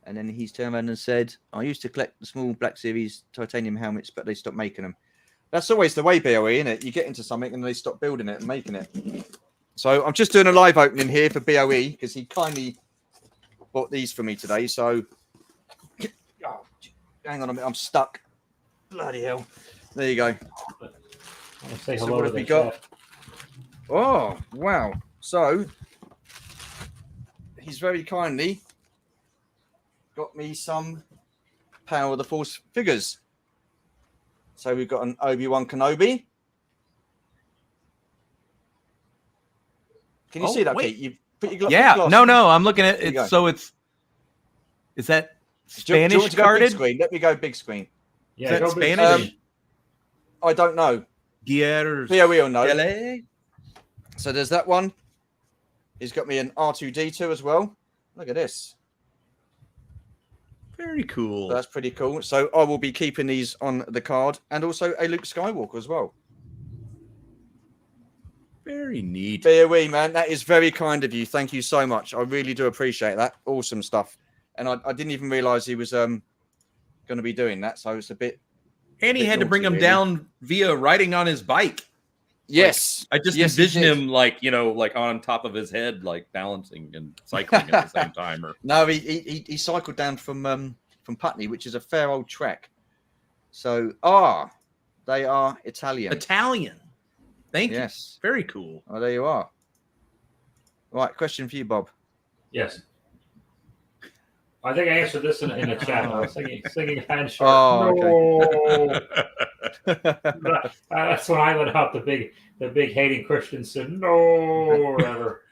And then he's turned around and said, I used to collect the small Black Series titanium helmets, but they stopped making them. That's always the way, BOE, isn't it? You get into something and they stop building it and making it. So I'm just doing a live opening here for BOE because he kindly bought these for me today. So oh, hang on a minute, I'm stuck. Bloody hell. There you go. I'll say So hello what to have we the got? chat. Oh, wow. So he's very kindly got me some Power of the Force figures. So we've got an Obi-Wan Kenobi. Can you see that, wait. Pete? You put your Yeah. glasses No, on. no. I'm looking at There you go. it. So it's. Is that Do you want Spanish to go big carded? screen? Let me go big screen. Yeah, Is that go big Spanish? screen. I don't know. Guerre. BOE will know. LA? So there's that one. He's got me an R2D2 as well. Look at this. Very cool. That's pretty cool. So I will be keeping these on the card and also a Luke Skywalker as well. Very neat. BOE, man, that is very kind of you. Thank you so much. I really do appreciate that. Awesome stuff. And I didn't even realize he was going to be doing that. So it's a bit. And he bit had to bring naughty, him really. down via riding on his bike. Yes. I just Yes, he envision did. him like on top of his head, like balancing and cycling at the same time. Or No, he cycled down from Putney, which is a fair old trek. So they are Italian. Italian. Thank you. Yes. Very cool. Oh, there you are. Right, question for you, Bob. Yes. I think I answered this in the chat. I was singing hand shirt. Oh, No. That's when I let out the big hating Christensen. No, or whatever.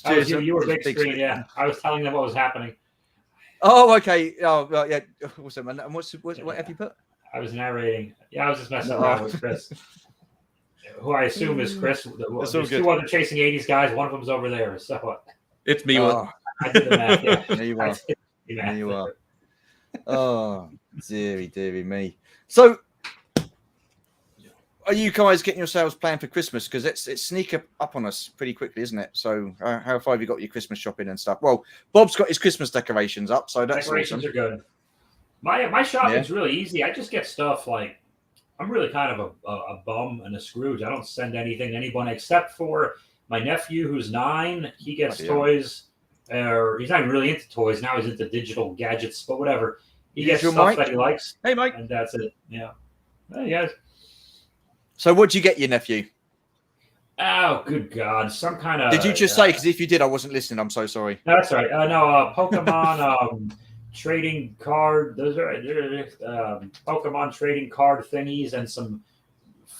You were big screen, yeah. I was telling them what was happening. Oh, okay. Oh, right, yeah. Awesome. And what have you put? I was narrating. Yeah, I was just messing around with Chris, who I assume is Chris. There's two other chasing 80s guys. One of them's over there. So what? It's me. Oh, I did the math. Yeah. there you are. There you are. Oh, dearie me. So, are you guys getting yourselves planned for Christmas? Because it's sneak up on us pretty quickly, isn't it? So, how far have you got your Christmas shopping and stuff? Well, Bob's got his Christmas decorations up, so that's decorations awesome. are good. My shopping's really easy. I just get stuff like I'm really kind of a bum and a Scrooge. I don't send anything to anyone except for my nephew who's 9. He gets toys. Or he's not even really into toys now. He's into digital gadgets, but whatever. He gets stuff that he likes. Hey, Mike. And that's it. Yeah. Hey, guys. So, what'd you get your nephew? Oh, good God! Some kind of. Did you just say? Because if you did, I wasn't listening. I'm so sorry. No, that's all right. No, Pokemon trading card. Those are Pokemon trading card thingies and some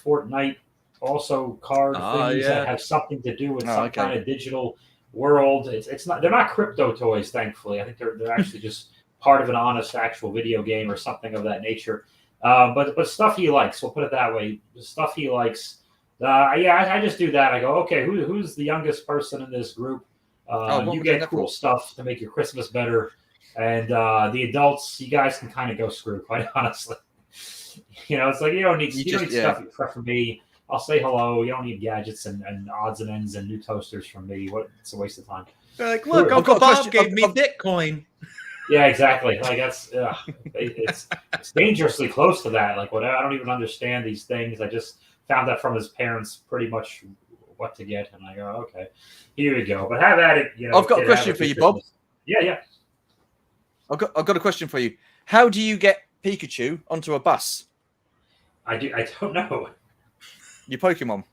Fortnite also card thingies that have something to do with some kind of digital world. It's not. They're not crypto toys, thankfully. I think they're actually just part of an honest actual video game or something of that nature. But stuff he likes. We'll put it that way. The stuff he likes. I just do that. I go, okay, who's the youngest person in this group? You get cool stuff to make your Christmas better. And the adults, you guys can kind of go screw, quite honestly. It's like you don't need stuff from me. I'll say hello. You don't need gadgets and odds and ends and new toasters from me. It's a waste of time. They're like, look, Uncle Bob gave me Bitcoin. Yeah, exactly. Like that's it's dangerously close to that. Like I don't even understand these things. I just found that from his parents pretty much what to get, and I go, okay, here we go. But have at it. I've got a question for you, Bob. Yeah. I've got a question for you. How do you get Pikachu onto a bus? I don't know. Your Pokemon.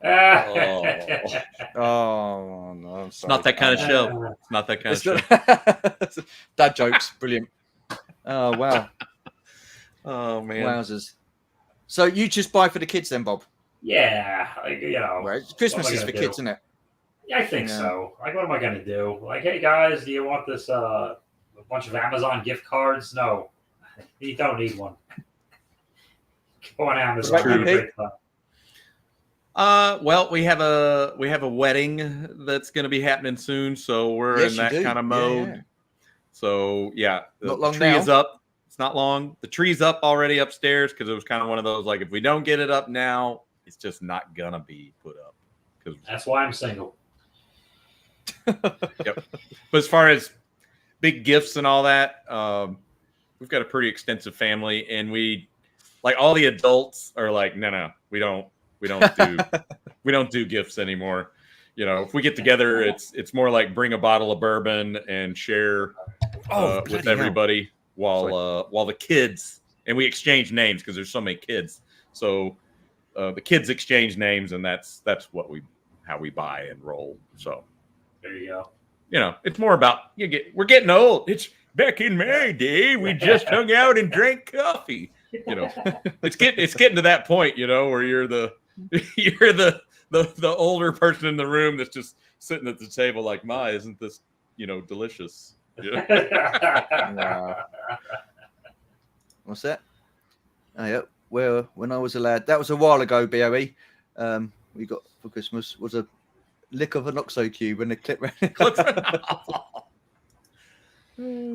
Oh no! I'm sorry. It's not that kind of show. It's not that kind of show. Dad jokes, brilliant. Oh wow! Oh man! Wowzers! So you just buy for the kids then, Bob? Yeah, Well, Christmas is for kids, isn't it? Yeah, I think so. Like, what am I gonna do? Like, hey guys, do you want this? A bunch of Amazon gift cards? No, you don't need one. Going on this What about you, trip. Pete? Well, we have a wedding that's going to be happening soon, so we're Yes, in you that do. kind of Yeah, mode. yeah. So yeah, Not the long tree now. is up. It's not long. The tree's up already upstairs because it was kind of one of those like if we don't get it up now, it's just not gonna be put up. Because That's why I'm single. Yep. But as far as big gifts and all that, we've got a pretty extensive family, and we like all the adults are like, no, we don't do gifts anymore. You know, if we get together, it's more like bring a bottle of bourbon and share with everybody while the kids, and we exchange names because there's so many kids. So the kids exchange names, and that's how we buy and roll. So there you go. You know, it's more about we're getting old. It's back in my day, we just hung out and drank coffee. You know, it's getting to that point, you know, where you're the older person in the room that's just sitting at the table like, "My, isn't this, delicious?" You know? Wow. What's that? Oh, yeah. Well, when I was a lad, that was a while ago, BOE. We got for Christmas was a lick of an oxo cube and a clip. I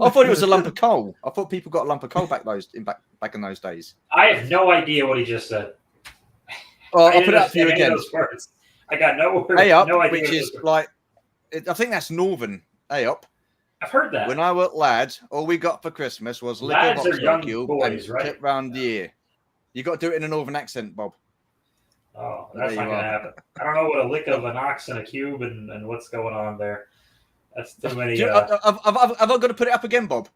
thought it was a lump of coal. I thought people got a lump of coal back in those days. I have no idea what he just said. Well, I'll put it up for you again. Those words. I got no words. Ayop, no idea which is like, I think that's Northern Ayop. I've heard that. When I was lad, all we got for Christmas was a lick of oxo cube and clip round the ear. You got to do it in a Northern accent, Bob. Oh, that's not going to happen. I don't know what a lick of an ox and a cube and what's going on there. That's too many. Have I got to put it up again, Bob?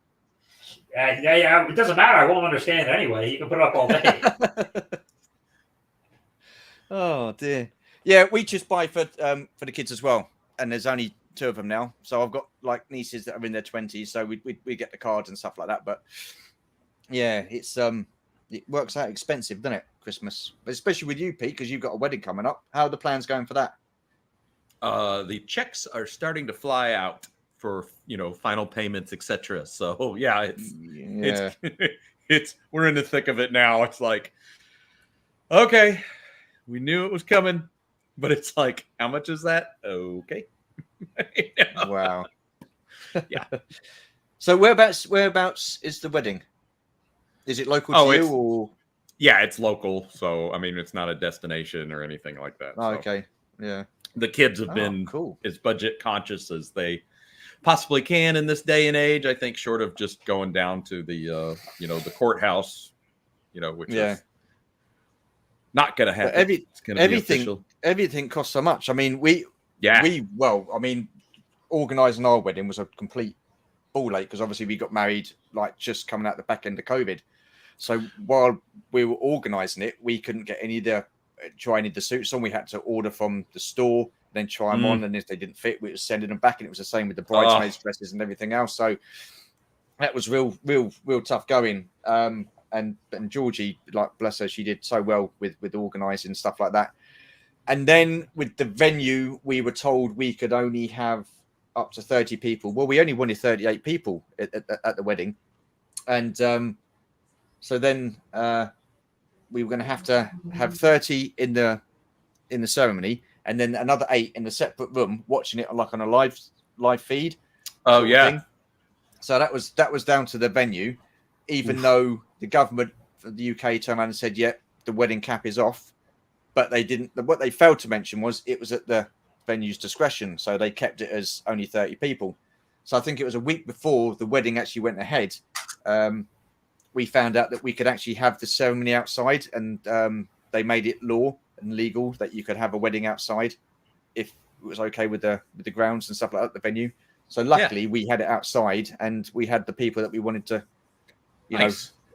Yeah. It doesn't matter. I won't understand it anyway. You can put it up all day. Oh dear. Yeah, we just buy for the kids as well, and there's only 2 of them now. So I've got like nieces that are in their 20s, so we get the cards and stuff like that. But yeah, it's it works out expensive, doesn't it? Christmas, especially with you, Pete, because you've got a wedding coming up. How are the plans going for that? The checks are it's fly out for final payments, etc. So yeah, it's we're in the thick of it now. It's like, okay, we knew it was coming, but it's like, how much is that? Okay. Wow. Yeah. So whereabouts is the wedding? Is it local to you or? Yeah, it's local. So, I mean, it's not a destination or anything like that. Oh, okay. Yeah. The kids have been as budget conscious as they possibly can in this day and age. I think short of just going down to the, the courthouse, which is not going to happen. Everything costs so much. I mean, organizing our wedding was a complete ball ache because obviously we got married like just coming out the back end of COVID. So while we were organising it, we couldn't get any of the suits on. We had to order from the store, then try them on, and if they didn't fit, we were sending them back. And it was the same with the bridesmaids' dresses and everything else. So that was real tough going. And Georgie, like bless her, she did so well with organising stuff like that. And then with the venue, we were told we could only have up to 30 people. Well, we only wanted 38 people at the wedding, and so then we were going to have 30 in the ceremony, and then another 8 in a separate room watching it like on a live feed. Oh yeah. So that was down to the venue, even though the government of the UK turned around and said, "Yeah, the wedding cap is off," but they didn't. What they failed to mention was it was at the venue's discretion, so they kept it as only 30 people. So I think it was a week before the wedding actually went ahead. We found out that we could actually have the ceremony outside, and they made it law and legal that you could have a wedding outside if it was okay with the grounds and stuff like that, the venue. So luckily we had it outside, and we had the people that we wanted to,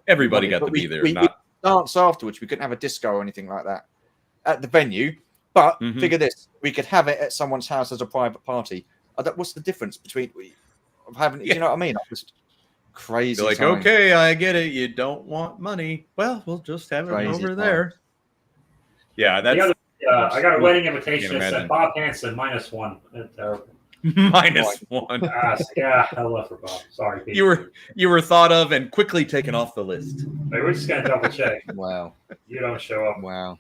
everybody got to be there. We danced afterwards. We couldn't have a disco or anything like that at the venue. But figure this, we could have it at someone's house as a private party. What's the difference between having, you know what I mean? Just crazy. Like, time. Okay, I get it. You don't want money. Well, we'll just have it over there. Yeah, that's. I got a wedding invitation that said Bob Hansen -1. -1. Yeah, I love for Bob. Sorry, Pete. You were thought of and quickly taken off the list. Hey, we're just gonna double check. Wow. You don't show up. Wow.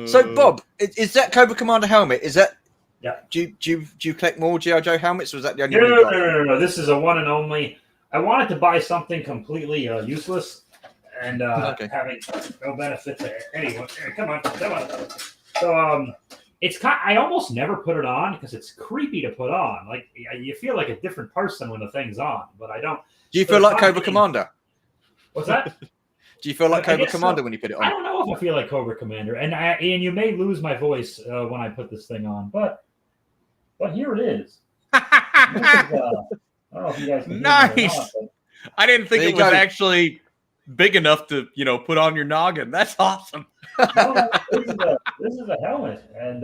So, Bob, is that Cobra Commander helmet? Is that? Yeah. Do you collect more G.I. Joe helmets, or was that the only No, one no, you no, got? no, no. This is a one and only. I wanted to buy something completely useless and having no benefit to anyone. Here, come on. So, I almost never put it on because it's creepy to put on. Like you feel like a different person when the thing's on, but I don't. Do you feel like Cobra Commander? What's that? Do you feel like Cobra Commander so. when you put it on? I don't know if I feel like Cobra Commander, and you may lose my voice when I put this thing on, but here it is. I don't know if you guys can Nice. hear it or not, but I didn't think There it you was go. actually big enough to, put on your noggin. That's awesome. no, this is a helmet, and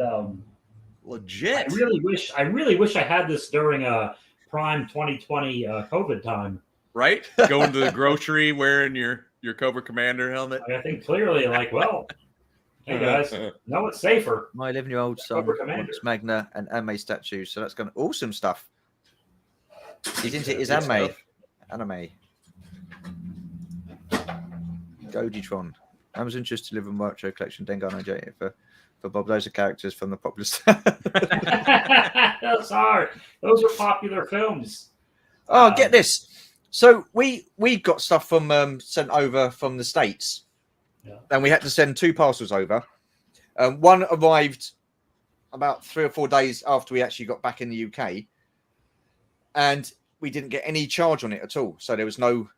Legit. I really wish I had this during prime 2020 COVID time. Right? Going to the grocery wearing your Cobra Commander helmet. I think clearly, like, well, hey guys, no, it's safer. My 11-year-old son Cobra Commander. wants Magna and anime statues, so that's going to awesome stuff. He's into his Good anime. stuff. Anime. Goditron. Amazon just delivered Macho collection Dengar Nigeria for Bob. Those are characters from the popular stuff. Those are popular films. Oh, get this. So we got stuff from sent over from the States. Yeah. And we had to send 2 parcels over. One arrived about 3 or 4 days after we actually got back in the UK. And we didn't get any charge on it at all. So there was no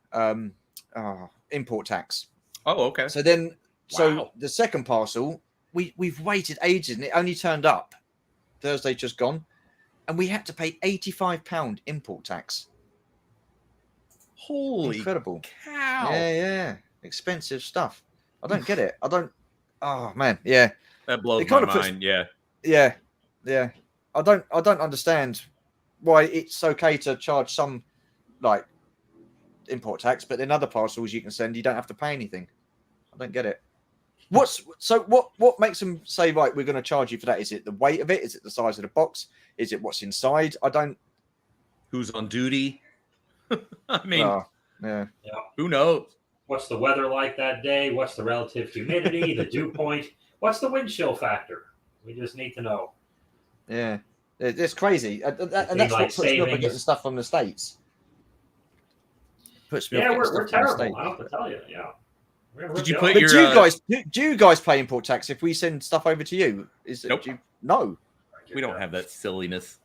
import tax. Oh, okay. So then, Wow. the second parcel, we've waited ages and it only turned up Thursday just gone. And we had to pay £85 import tax. Holy Incredible. cow. Yeah. Expensive stuff. I don't get it. Oh man, yeah. That blows It my kind of puts- mind. Yeah. Yeah. I don't understand why it's okay to charge some like import tax, but then other parcels you can send, you don't have to pay anything. I don't get it. What makes them say, right, we're going to charge you for that? Is it the weight of it? Is it the size of the box? Is it what's inside? I don't. Who's on duty? I mean, yeah. who knows? What's the weather like that day? What's the relative humidity, the dew point? What's the wind chill factor? We just need to know. Yeah. It's crazy. And that's Daylight what puts me up savings. against stuff from the States. Puts me Yeah, up against we're stuff from the terrible. I States. don't have to tell you. Yeah. Did you But put your? do you guys pay import tax if we send stuff over to you? Nope. No. We don't have that silliness.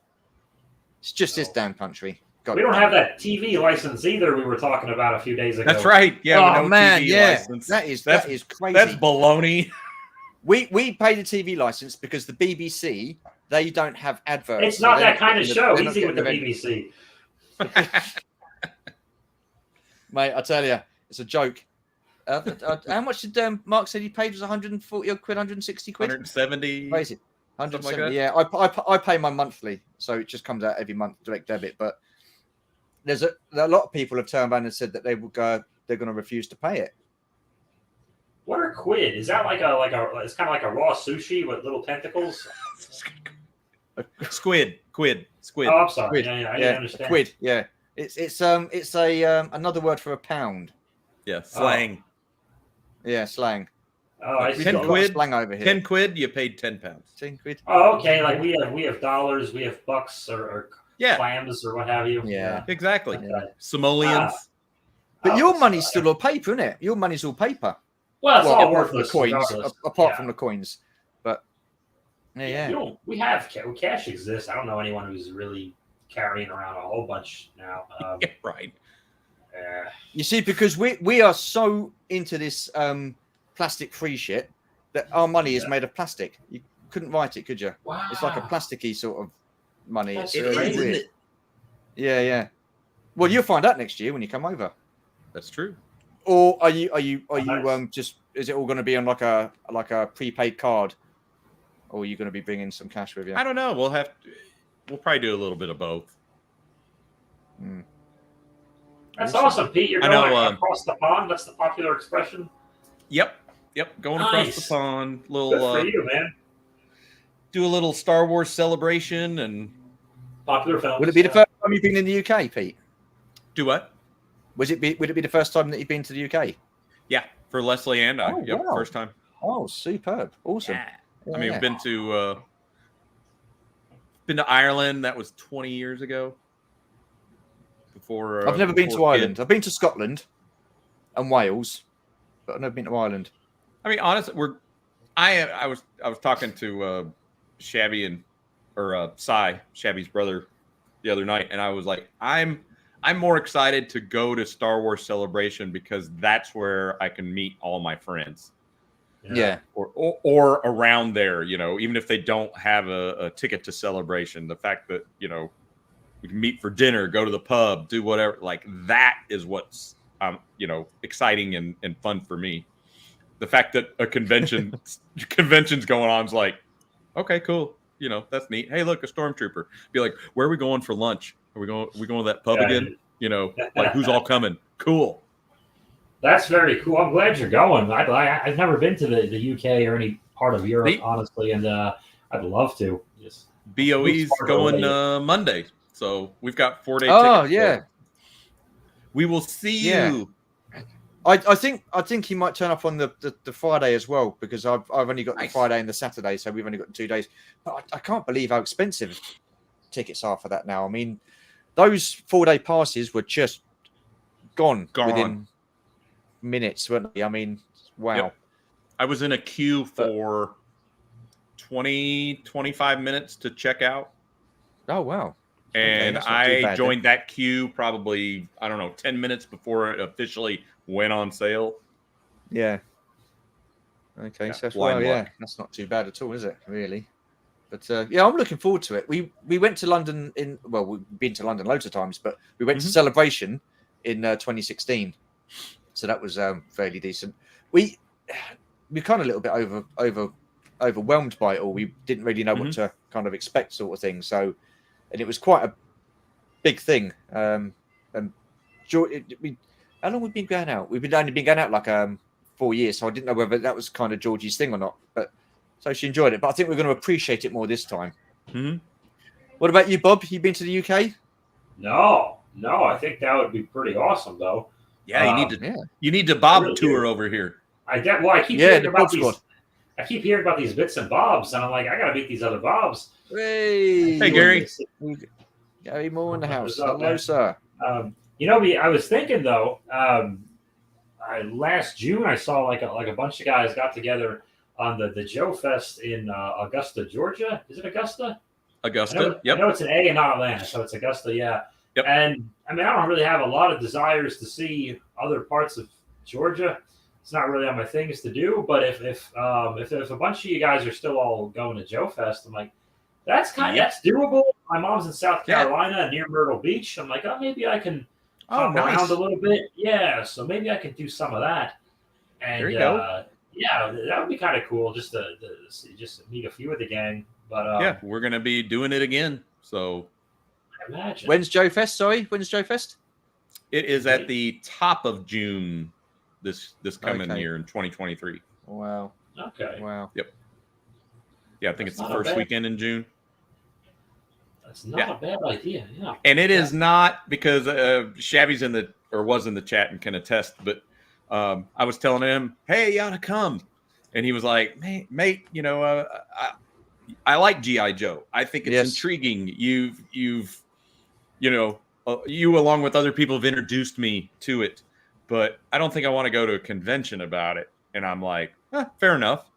It's just this damn country. We don't have that TV license either. We were talking about a few days ago. That's right. Yeah. Oh no man, TV yeah. license. That is crazy. That's baloney. We pay the TV license because the BBC, they don't have adverts. It's not so that kind of show. they're not Easy with the getting BBC. Mate, I tell you, it's a joke. How much did Mark said he paid? Was 140 quid, 160 quid? 170. Crazy. Something 170. like Yeah, I pay my monthly, so it just comes out every month, direct debit. But there's a lot of people have turned around and said that they will go. They're going to refuse to pay it. What are quid? Is that like a it's kind of like a raw sushi with little tentacles? Squid. Oh, I'm sorry. Quid. Yeah, I didn't understand. Quid. Yeah, it's a another word for a pound. Yeah. Slang. Yeah, slang. Oh, I We've see. got a lot of quid, slang over here. 10 quid. You paid 10 pounds. 10 quid. Oh, okay. Like we have dollars, we have bucks or Yeah. clams or what have you. Yeah. Exactly. Okay. Simoleons. But Oh, your money's so- still all paper, isn't it? Your money's all paper. Well, it's all apart from the worthless. coins. regardless. Apart Yeah. from the coins, but yeah. We have cash exists. I don't know anyone who's really carrying around a whole bunch now. Yeah, right. You see, because we are so into this plastic-free shit that our money is made of plastic. You couldn't write it, could you? Wow. It's like a plasticky sort of money. That's It's It really is, weird. isn't it? Yeah. Well, you'll find out next year when you come over. That's true. Or are you Nice. just is it all going to be on like a prepaid card, or are you going to be bringing some cash with you? I don't know. We'll probably do a little bit of both. That's awesome, Pete. You're I going know, across the pond. That's the popular expression. Yep. Going across Nice. the pond. Good for you, man. do a little Star Wars celebration and Popular films. Would it be the first time you've been in the UK, Pete? do what? Would it be the first time that you've been to the UK? Yeah, for Leslie and I. Oh, Yep, wow. first time. Oh, superb. Awesome. Yeah. I mean, we've been to Ireland. That was 20 years ago. Before I've never been to before kid. Ireland. I've been to Scotland and Wales, but I've never been to Ireland. I mean, honestly, I was talking to Shabby Cy, Shabby's brother, the other night, and I was like, I'm more excited to go to Star Wars Celebration because that's where I can meet all my friends. Yeah. Or around there, you know, even if they don't have a ticket to Celebration, the fact that, you know, we can meet for dinner, go to the pub, do whatever, like that is what's you know, exciting and fun for me. The fact that a convention's going on is like, okay, cool. You know, that's neat. Hey, look, a stormtrooper. Be like, where are we going for lunch? Are we going to that pub again? You know, like who's all coming? Cool. That's very cool. I'm glad you're going. I've never been to the UK or any part of Europe, honestly, and I'd love to. Just BOE's going Monday, so we've got 4-day tickets. Oh, yeah. We will see you. I think he might turn up on the Friday as well, because I've only got the Friday and the Saturday, so we've only got 2 days. But I can't believe how expensive tickets are for that now. I mean, those 4-day passes were just gone within minutes, weren't they? I mean, wow. Yep. I was in a queue for 20-25 minutes to check out. Oh, wow. And I joined that queue probably, I don't know, 10 minutes before it officially went on sale. Yeah. Okay, so that's not too bad at all, is it? Really? But yeah, I'm looking forward to it. We went to London we've been to London loads of times, but we went to Celebration in 2016, so that was fairly decent. We're kind of a little bit overwhelmed by it all. We didn't really know what to kind of expect, sort of thing. So, and it was quite a big thing. And how long we've been going out? We've only been going out like 4 years, so I didn't know whether that was kind of Georgie's thing or not. But so she enjoyed it. But I think we're going to appreciate it more this time. Mm-hmm. What about you, Bob? You been to the UK? No. I think that would be pretty awesome, though. Yeah, you need to Bob tour over here. I keep hearing about these. I keep hearing about these bits and bobs, and I'm like, I got to meet these other Bobs. Hey, Gary. Gary Moore in the house. Hello, sir. I was thinking though. Last June, I saw like a bunch of guys got together on the Joe Fest in Augusta, Georgia. Is it Augusta? Augusta. I know it's an A and not Atlanta, so it's Augusta. Yeah. Yep. And I mean, I don't really have a lot of desires to see other parts of Georgia. It's not really on my things to do. But if a bunch of you guys are still all going to Joe Fest, I'm like, that's doable. My mom's in South Carolina near Myrtle Beach. I'm like, maybe I can hop around a little bit. Yeah, so maybe I can do some of that. And there you go. Yeah, that would be kind of cool just to meet a few of the gang. But we're gonna be doing it again. So I imagine. When's Joe Fest? Sorry, when's Joe Fest? It is at the top of June this coming year in 2023. Wow. Okay. Wow. Yep. Yeah, I think it's the first weekend in June. That's not a bad idea. Yeah. And it is not because Shabby's was in the chat and can attest, but I was telling him, hey, you ought to come. And he was like, mate, you know, I like G.I. Joe. I think it's intriguing. You've you along with other people have introduced me to it, but I don't think I want to go to a convention about it. And I'm like, fair enough.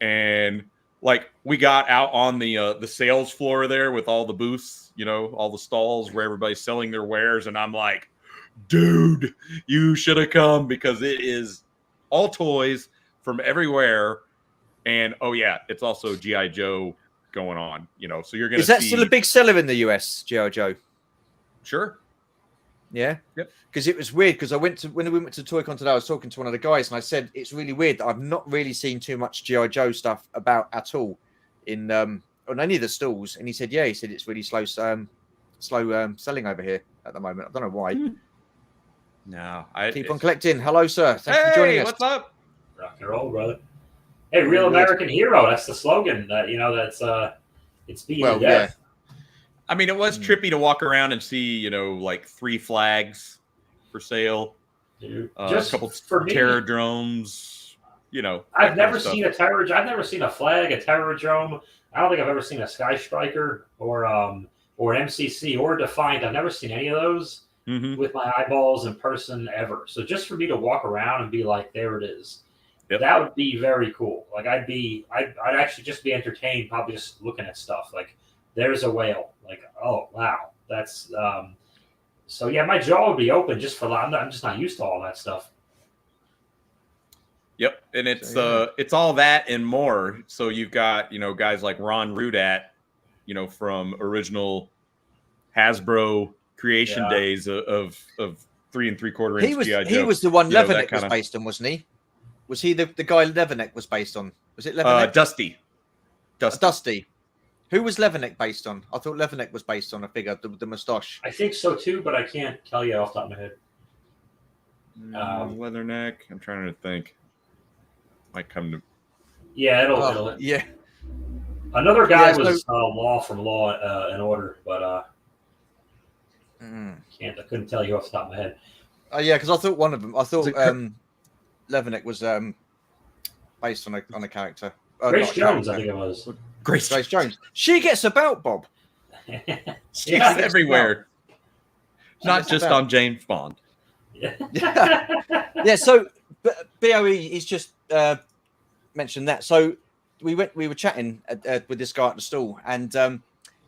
And like we got out on the sales floor there with all the booths, you know, all the stalls where everybody's selling their wares. And I'm like, dude, you should have come because it is all toys from everywhere. And it's also G.I. Joe going on, you know, so you're going to see. Is that still a big seller in the US, G.I. Joe? Sure. Yeah. Yep. Because it was weird because when we went to ToyCon today, I was talking to one of the guys and I said it's really weird that I've not really seen too much G.I. Joe stuff about at all in on any of the stalls. And he said it's really slow selling over here at the moment. I don't know why. No, keep on collecting. Hello, sir. Thanks for joining us. What's up? Rock and roll, brother. Hey, real American hero. That's the slogan. That's It's beaten to death. I mean, it was trippy to walk around and see, like 3 flags for sale, Just a couple for me, terror drones. I've never seen a terror. I've never seen a flag, a terror drone. I don't think I've ever seen a Sky Striker or an MCC or a Defiant. I've never seen any of those with my eyeballs in person ever. So just for me to walk around and be like, there it is, that would be very cool. Like I'd actually just be entertained, probably just looking at stuff. Like there's a whale. Like, oh wow, that's so yeah, my jaw would be open just for I'm just not used to all that stuff. Yep, and it's all that and more. So you've got guys like Ron Rudat, from original Hasbro creation days of 3 3/4 inch GI Joe. He was the one Leatherneck was based on, wasn't he? Was he the guy Leatherneck was based on? Was it Leatherneck? Dusty. Dusty. Who was Leatherneck based on? I thought Leatherneck was based on a figure, the moustache. I think so too, but I can't tell you off the top of my head. Leatherneck. I'm trying to think. Might come to. Yeah, it'll. Yeah. Another guy was Law from Law and Order, but I couldn't tell you off the top of my head. Oh yeah, because I thought one of them. I thought Leatherneck was based on a character. Grace Jones, I think it was. Grace Jones. She gets about, Bob. She's everywhere. Not just on James Bond. Yeah. So BOE is just mentioned that. So we were chatting with this guy at the stall, and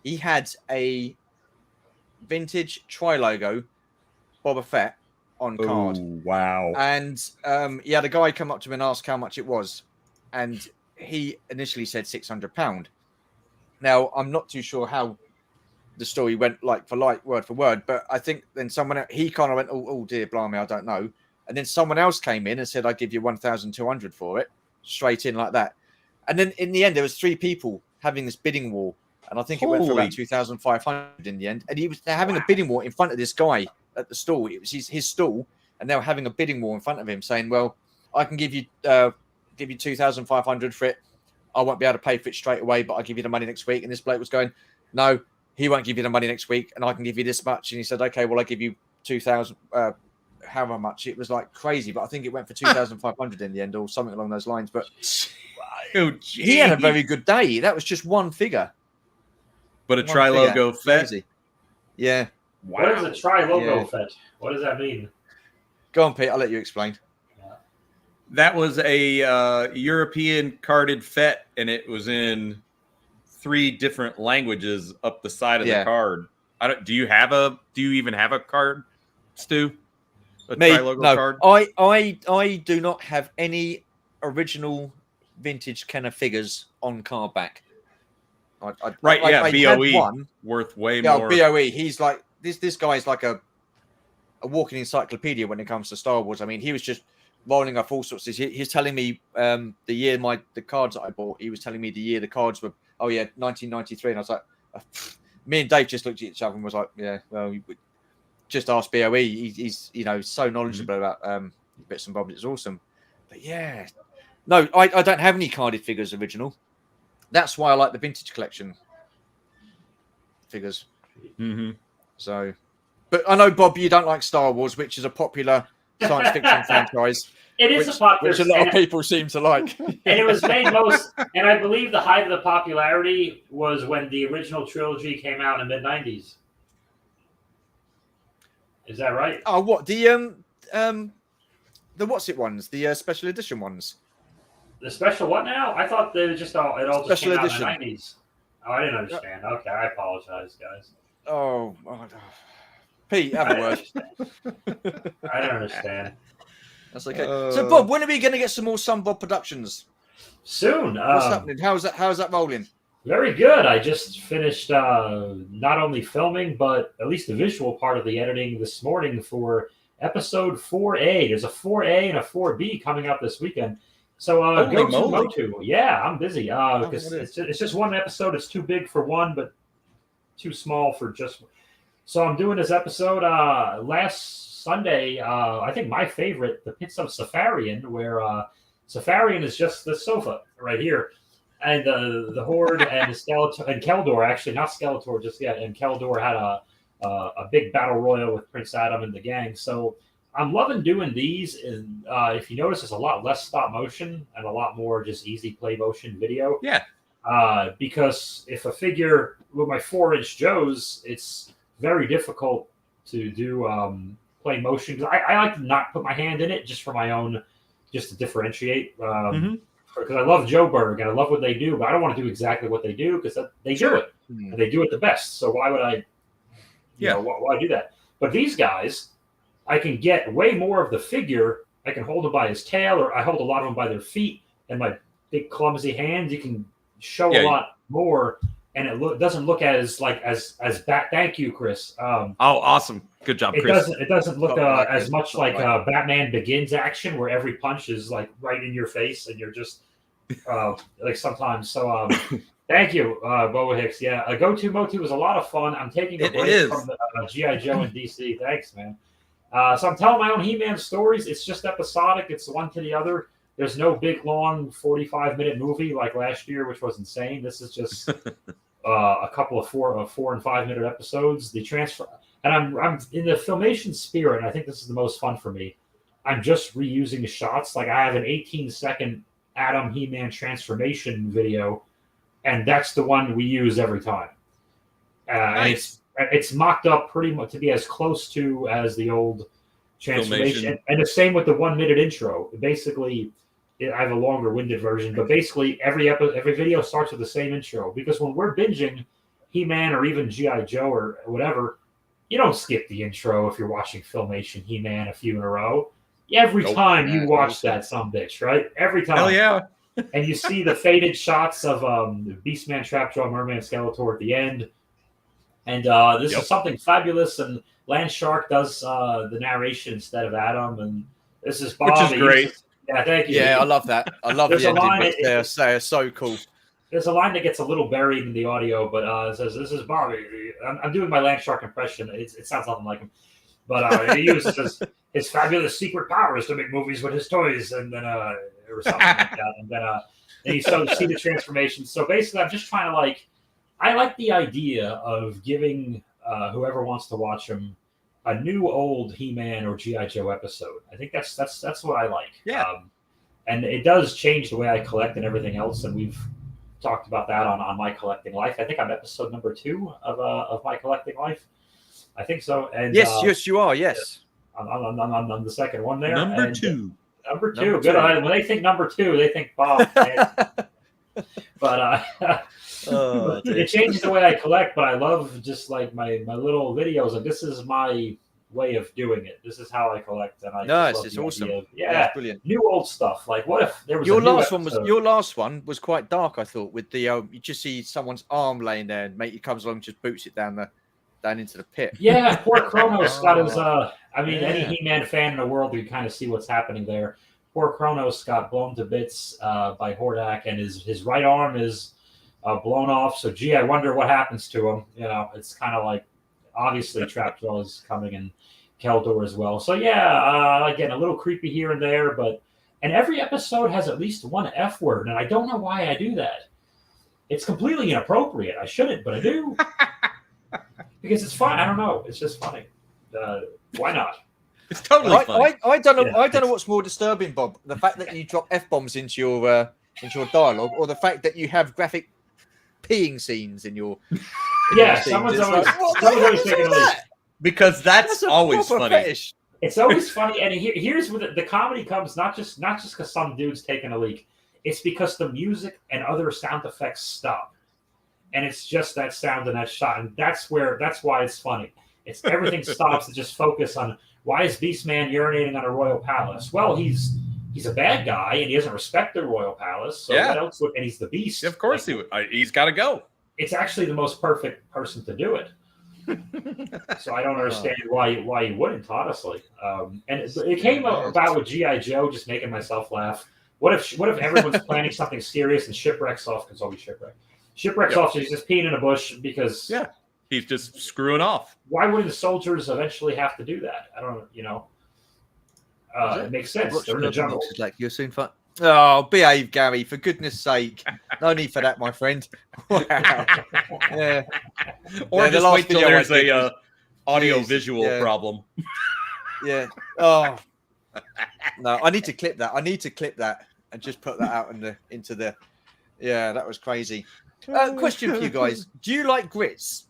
he had a vintage tri-logo Boba Fett on card. Oh, wow. And he had a guy come up to him and ask how much it was, and he initially said £600. Now I'm not too sure how the story went like word for word, but I think then he kind of went, oh dear blimey, I don't know. And then someone else came in and said, I'd give you 1,200 for it, straight in like that. And then in the end, there was 3 people having this bidding war. And I think it went for about 2,500 in the end. And they're having a bidding war in front of this guy at the stall. It was his stall. And they were having a bidding war in front of him saying, well, I can give you 2,500 for it. I won't be able to pay for it straight away, but I'll give you the money next week. And this bloke was going, no, he won't give you the money next week. And I can give you this much. And he said, okay, well, I'll give you 2,000, however much. It was like crazy, but I think it went for 2,500 in the end or something along those lines. But he had a very good day. That was just one figure. But a tri-logo Fett? Yeah. Wow. What is a tri-logo Fett? What does that mean? Go on, Pete. I'll let you explain. That was a European carded Fett, and it was in 3 different languages up the side of the card. Do you even have a card, Stu? A tri-logo card? I do not have any original vintage Kenner figures on card back. BOE worth way more. BOE. He's like this guy is like a walking encyclopedia when it comes to Star Wars. I mean, he was just rolling up all sorts of things. He's telling me the year the cards that I bought. He was telling me the year the cards were. 1993, and I was like, me and Dave just looked at each other and was like, yeah, well, just ask BOE. He's so knowledgeable about bits and bobs. It's awesome. But yeah, no, I don't have any carded figures original. That's why I like the vintage collection figures. So, but I know, Bob, you don't like Star Wars, which is a popular science fiction franchise. It is a popular, which a lot of people seem to like. And it was made and I believe the height of the popularity was when the original trilogy came out in the mid-90s. Is that right? Oh, what the what's it ones? The special edition ones. The special what now? I thought they were just all just special came edition. Out in the 90s. Oh, I didn't understand. Okay, I apologize, guys. Oh, Pete, have a word. I don't understand. That's okay. So, Bob, when are we going to get some more Bob productions? Soon. What's happening? How's that rolling? Very good. I just finished not only filming, but at least the visual part of the editing this morning for episode 4A. There's a 4A and a 4B coming up this weekend. So go to MOTU. Yeah, I'm busy because it's just one episode. It's too big for one, but too small for just one. So I'm doing this episode last Sunday, I think my favorite, the Pits of Safarian, where Safarian is just the sofa right here. and the Horde and the Skeletor and Keldor, actually not Skeletor just yet, and Keldor had a big battle royal with Prince Adam and the gang. So I'm loving doing these. And if you notice, there's a lot less stop motion and a lot more just easy play motion video. Yeah. Because if a figure with my 4-inch Joes, it's very difficult to do play motion. I like to not put my hand in it just for my own, just to differentiate. Because I love Joe Berg and I love what they do, but I don't want to do exactly what they do because they do it and they do it the best. So why would I? Why do that? But these guys, I can get way more of the figure. I can hold him by his tail, or I hold a lot of them by their feet, and my big clumsy hands. You can show a lot more, and it doesn't look as bad. Thank you, Chris. Awesome, good job, Chris. It doesn't look as much like Batman Begins action, where every punch is like right in your face, and you're just like sometimes. So thank you, Boa Hicks. Yeah, Go To MOTU was a lot of fun. I'm taking a break from the G.I. Joe in DC. Thanks, man. So I'm telling my own He-Man stories. It's just episodic. It's one to the other. There's no big, long 45-minute movie like last year, which was insane. This is just a couple of 4 and 5 minute episodes. The transfer, and I'm in the filmation spirit. And I think this is the most fun for me. I'm just reusing shots. Like I have an 18-second Adam He-Man transformation video, and that's the one we use every time. Nice. It's mocked up pretty much to be as close to as the old transformation. And the same with the 1 minute intro. Basically, I have a longer winded version, but basically every video starts with the same intro, because when we're binging He-Man or even G.I. Joe or whatever, you don't skip the intro if you're watching Filmation He-Man a few in a row. Every time you watch that sumbitch, right? Every time. Hell yeah. And you see the faded shots of Beastman, Trapjaw, Merman, Skeletor at the end. And this is something fabulous. And Land Shark does the narration instead of Adam. And this is Bob. Which is great. Yeah, thank you. Yeah, I love that. I love the ending bits. They're so cool. There's a line that gets a little buried in the audio, but it says, "This is Bobby." I'm doing my Land Shark impression. It sounds nothing like him. But he uses his fabulous secret powers to make movies with his toys, and then or something like that. And then you see the transformation. So basically, I'm just trying to I like the idea of giving whoever wants to watch them a new old He-Man or G.I. Joe episode. I think that's what I like. Yeah. And it does change the way I collect and everything else. And we've talked about that on My Collecting Life. I think I'm episode number 2 of My Collecting Life. I think so. And yes, you are. Yes. I'm the second one there. Number 2. Number 2. Good. When they think number 2, they think Bob. But it changes the way I collect. But I love just like my little videos. Like this is my way of doing it. This is how I collect. And it's awesome. It's brilliant. New old stuff. Like what if there was your last one was quite dark. I thought with the you just see someone's arm laying there, and mate comes along, just boots it down into the pit. Yeah, poor Kronos got his. Any He-Man fan in the world, you kind of see what's happening there. Poor Kronos got blown to bits by Hordak, and his right arm is blown off. So, gee, I wonder what happens to him. You know, it's kind of like obviously Trapjaw is coming, and Keldor as well. So, yeah, again, a little creepy here and there, and every episode has at least one F word, and I don't know why I do that. It's completely inappropriate. I shouldn't, but I do. Because it's fun. I don't know. It's just funny. Why not? It's totally fun. I don't know. I don't know what's more disturbing, Bob. The fact that you drop F-bombs into your dialogue, or the fact that you have graphic peeing scenes in your. Someone's always taking a leak. Because that's always funny. Fetish. It's always funny, and here's where the comedy comes. Not just because some dude's taking a leak. It's because the music and other sound effects stop. And it's just that sound and that shot, and that's why it's funny. It's everything stops to just focus on why is Beastman urinating on a royal palace? Well, he's a bad guy and he doesn't respect the royal palace. So what else would? And he's the beast. Of course he's got to go. It's actually the most perfect person to do it. So I don't understand why you wouldn't, honestly. And it came about with G.I. Joe, just making myself laugh. What if everyone's planning something serious and Shipwreck's off? Because always Shipwreck. Shipwreck's off, so he's just peeing in a bush because he's just screwing off. Why wouldn't the soldiers eventually have to do that? I don't know. It makes sense. They're in the jungle. Like you'll soon find. Oh, behave, Gary, for goodness sake. No need for that, my friend. Wow. Yeah. Or Yeah, the just last wait till video I there's did a was- audio-visual yeah. problem. Yeah. Oh. No, I need to clip that. I need to clip that and just put that out into the. Yeah, that was crazy. Question for you guys: do you like grits?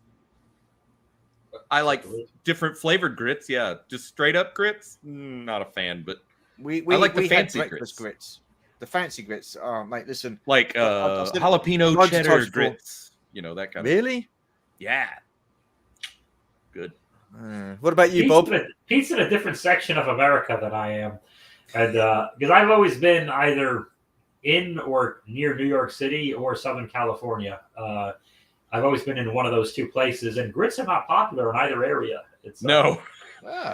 I like different flavored grits. Yeah, just straight up grits. Not a fan, but We like the we fancy had breakfast grits. The fancy grits. Oh, mate, listen. like I've said it jalapeno loads of cheddar times before. grits. You know, that kind of. Really? Yeah. Good. What about you, Bob? Pete's in a different section of America than I am, and because I've always been either in or near New York City or Southern California. I've always been in one of those two places, and grits are not popular in either area. It's No.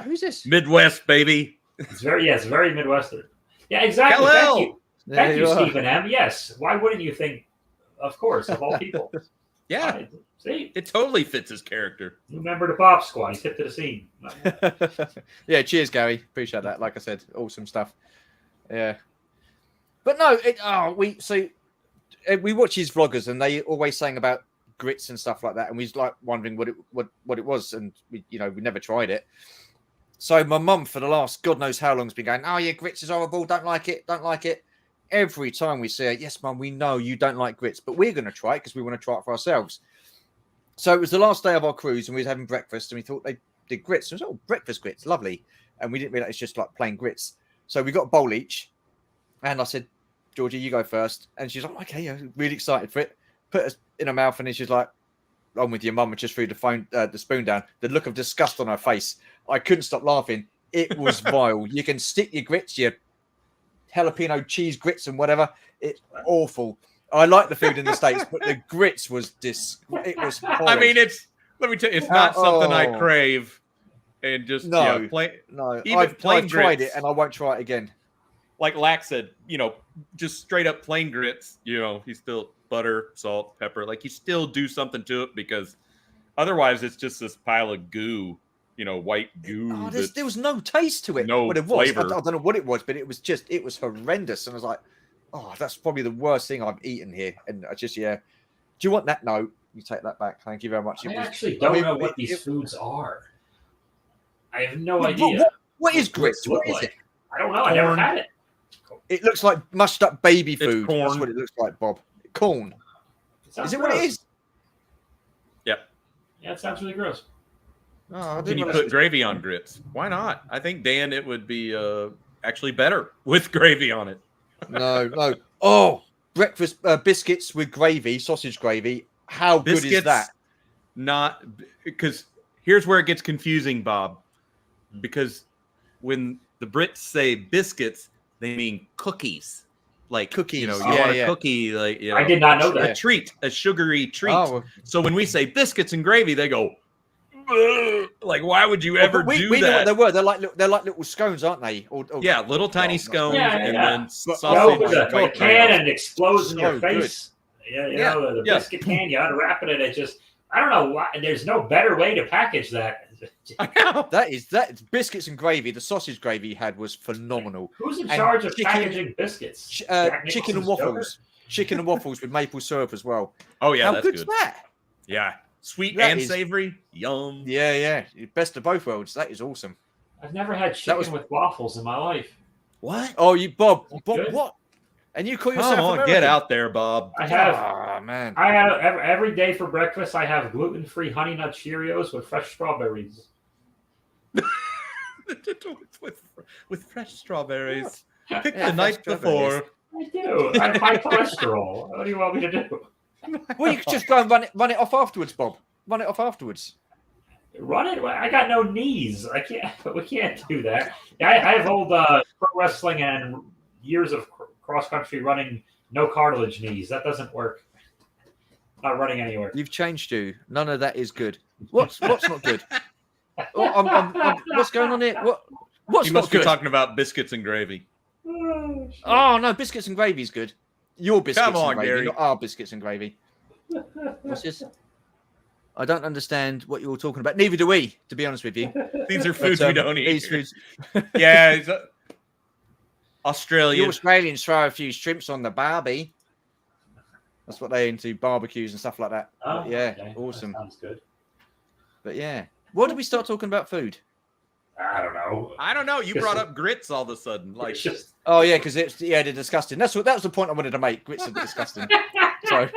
Who's this? Midwest, baby. it's very Midwestern. Yeah, exactly. Hello. Thank you, Stephen M. Yes. Why wouldn't you think? Of course, of all people. Yeah. See, It totally fits his character. new member to Bob Squad. He's hip to the scene. Yeah, cheers, Gary. Appreciate that. Like I said, awesome stuff. Yeah, but no, we watch his vloggers, and they always saying about grits and stuff like that, and we was like wondering what it was, and we never tried it. So my mum, for the last God knows how long, has been going, "Oh yeah, grits is horrible. Don't like it. Don't like it." Every time we say, "Yes, Mum, we know you don't like grits, but we're going to try it because we want to try it for ourselves." So it was the last day of our cruise, and we was having breakfast, and we thought they did grits. And it was, oh, breakfast grits, lovely. And we didn't realize it's just like plain grits. So we got a bowl each, and I said, "Georgie, you go first." And she's like, "Okay, yeah," really excited for it. Put us in her mouth, and then she's like, "On with your mum," and just threw the spoon down. The look of disgust on her face, I couldn't stop laughing. It was vile. You can stick your grits, your jalapeno cheese grits and whatever. It's awful. I like the food in the States, but the grits was it was horrid. I mean, let me tell you, it's not something I crave. And just no, no. Even I've tried grits, it, and I won't try it again. Like Lack said, just straight up plain grits. You still butter, salt, pepper. Like you still do something to it because otherwise it's just this pile of goo. White goo. Oh, there was no taste to it. No what it was, flavor. I don't know what it was, but it was horrendous. And I was like, oh, that's probably the worst thing I've eaten here. And I just, yeah. Do you want that? No, you take that back. Thank you very much. I actually don't know what these foods are. I have no idea. What is grits? What is it? I don't know. I never had it. It looks like mushed up baby food. Corn. That's what it looks like, Bob. Corn. Is it what it is? Yep. Yeah, it sounds really gross. Oh, Can you put gravy on grits? Why not? I think, Dan, it would be actually better with gravy on it. No. Oh, breakfast biscuits with gravy, sausage gravy. How good is that? Not because here's where it gets confusing, Bob. Because when the Brits say biscuits, they mean cookies. Like cookies. You want a cookie. Like I did not know that. A treat, a sugary treat. Oh. So when we say biscuits and gravy, they go. Like, why would you ever do we that? know what they were. They're like little scones, aren't they? Yeah, little tiny scones, and then sausage. The can and it explodes in your face. Good. The biscuit can. You unwrap it, and it just. I don't know why. There's no better way to package that. That biscuits and gravy. The sausage gravy you had was phenomenal. Who's in charge of packaging biscuits? Chicken and waffles. Chicken and waffles with maple syrup as well. Oh yeah, how that's good's good. that? Yeah. Sweet That and is- savory. Yum. Yeah. Best of both worlds. That is awesome. I've never had chicken with waffles in my life. What? Oh, Bob, good. what? And you call yourself Come on, American? get out there, Bob. I have. Oh, man. I have every day for breakfast. I have gluten-free Honey Nut Cheerios with fresh strawberries. with fresh strawberries. Yeah. Picked Yeah, the night fresh before. I do. I have high cholesterol. What do you want me to do? Well, you could just go and run it off afterwards, Bob. Run it off afterwards. Run it. I got no knees. I can't. We can't do that. I have old pro wrestling and years of cross country running. No cartilage knees. That doesn't work. Not running anywhere. You've changed, you. None of that is good. What's not good? What's going on here? What's You not must be good? talking about biscuits and gravy. Oh no, biscuits and gravy is good. Your biscuits Come on, and gravy, Gary. not our biscuits and gravy. What's this? I don't understand what you're talking about. Neither do we, to be honest with you. These are foods we don't eat. These foods. Yeah. Australian. The Australians throw a few shrimps on the barbie. That's what they into, barbecues and stuff like that. Oh, yeah, okay. awesome. That sounds good. But yeah, what did we start talking about food? I don't know. I don't know. You brought up grits all of a sudden. Like, It's just Oh yeah, because they're disgusting. That was the point I wanted to make. Grits are disgusting. So